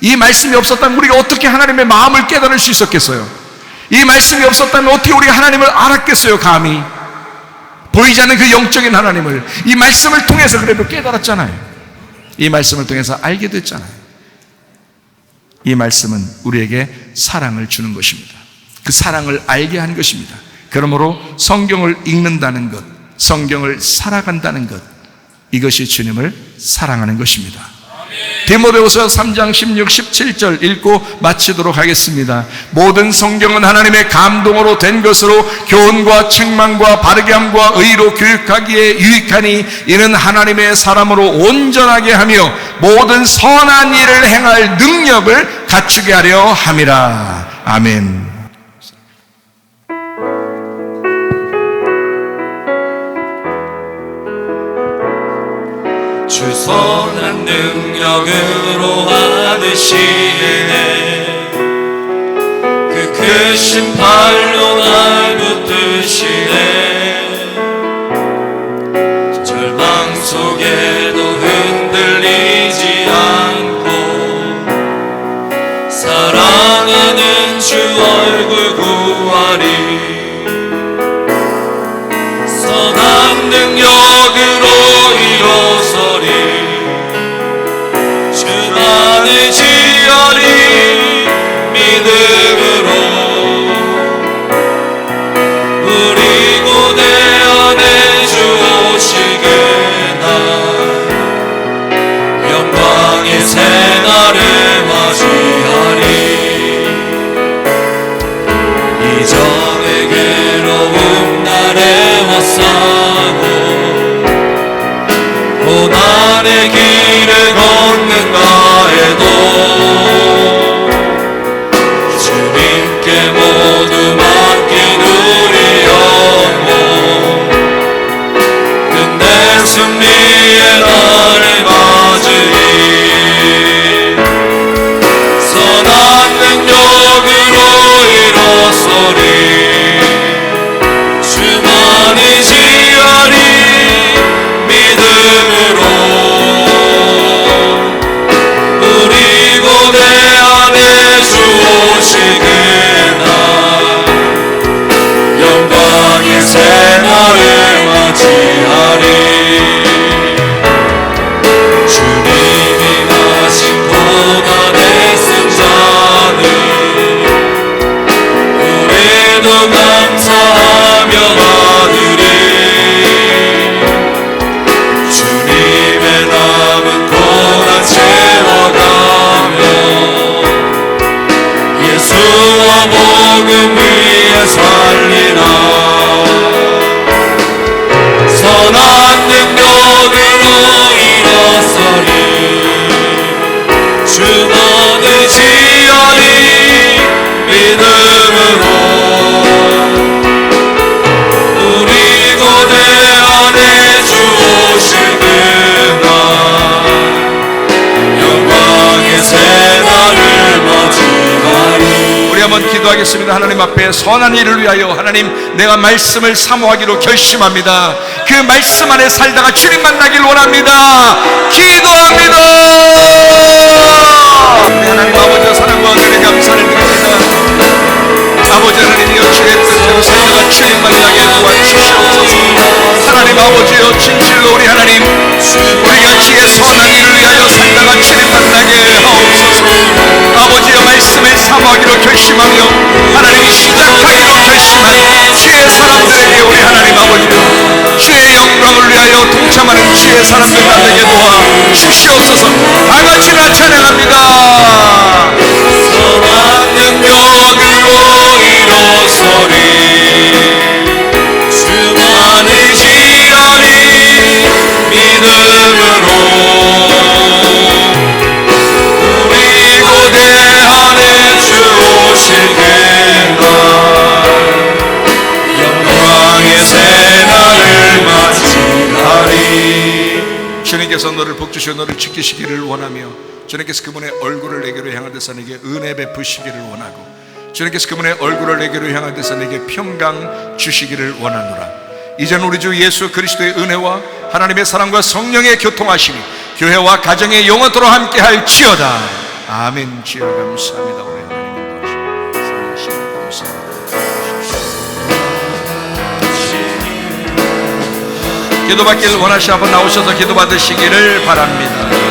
E: 이 말씀이 없었다면 우리가 어떻게 하나님의 마음을 깨달을 수 있었겠어요? 이 말씀이 없었다면 어떻게 우리가 하나님을 알았겠어요? 감히 보이지 않는 그 영적인 하나님을 이 말씀을 통해서 그래도 깨달았잖아요. 이 말씀을 통해서 알게 됐잖아요. 이 말씀은 우리에게 사랑을 주는 것입니다. 그 사랑을 알게 한 것입니다. 그러므로 성경을 읽는다는 것, 성경을 살아간다는 것, 이것이 주님을 사랑하는 것입니다. 디모데후서 3장 16, 17절 읽고 마치도록 하겠습니다. 모든 성경은 하나님의 감동으로 된 것으로 교훈과 책망과 바르게 함과 의로 교육하기에 유익하니 이는 하나님의 사람으로 온전하게 하며 모든 선한 일을 행할 능력을 갖추게 하려 함이라. 아멘.
F: 주 선한 능력으로 받으시네. 그 크신 팔로 날 붙드시네. 절망 속에도 흔들리지 않고 사랑하는 주 얼굴 구하리. 선한 능력으로 일어서리. 주 안에 지어리. 믿음으로 우리 고대 안에 주 오시게 나 이전의 괴로움 날에 왔사고 고난의 길을 걷는가 해도 주님께 모두 맡긴 우리 영혼 끝내 승리의 날을 맞으리 선한 능력으로 일어서리 주만이 지하리 믿음으로 우리 고대 안에 주 오실 그날 영광의 새날을 맞이하리 주님이 가신 고난의 승자는 우리도 감사하며 받으리 주님의 남은 고난 채워가며 예수와 복음 위에 살리라 선한 능력으로 일어서리 주만을 지하리 믿음으로 우리 고대 안에 주 오실 그날 영광의 새날을 맞이하리
E: 우리 한번 기도하겠습니다. 하나님 앞에 선한 일을 위하여 하나님 내가 말씀을 사모하기로 결심합니다. 그 말씀 안에 살다가 주님 만나길 원합니다. 기도합니다. 우리 하나님 아버지의 사랑과 은혜에 감사를 드립니다. 아버지 하나님이여 주의 뜻대로 살다가 주님 만나게 도와주시옵소서. 하나님 아버지여 진실로 우리 하나님 우리가 주의 선한 일을 위하여 살다가 주님 만나게 하옵소서. 아버지여 말씀을 사모하기로 결심하며 하나님이 시작하기로 결심한 주의 사람들에게 우리 하나님 아버지여 주의 영광을 위하여 동참하는 주의 사람들만 되게 도와 주시옵소서. 다 같이 찬양합니다.
F: 선한 능력으로 일어서리 주만을 지하리 믿음으로 우리 고대 안에 주 오실 그날 영광의 새날을 맞이하리
E: 주님께서 너를 복주시고 너를 지키시기를 원하며 주님께서 그분의 얼굴을 내게로 향한 데서 내게 은혜 베푸시기를 원하고 주님께서 그분의 얼굴을 내게로 향한 데서 내게 평강 주시기를 원하노라. 이제는 우리 주 예수 그리스도의 은혜와 하나님의 사랑과 성령의 교통하심이 교회와 가정의 영원토록 함께 할지어다. 아멘. 주여 감사합니다. 우리 하나님 인도하시고 감사합니다. 기도받기를 원하시 한번 나오셔서 기도받으시기를 바랍니다.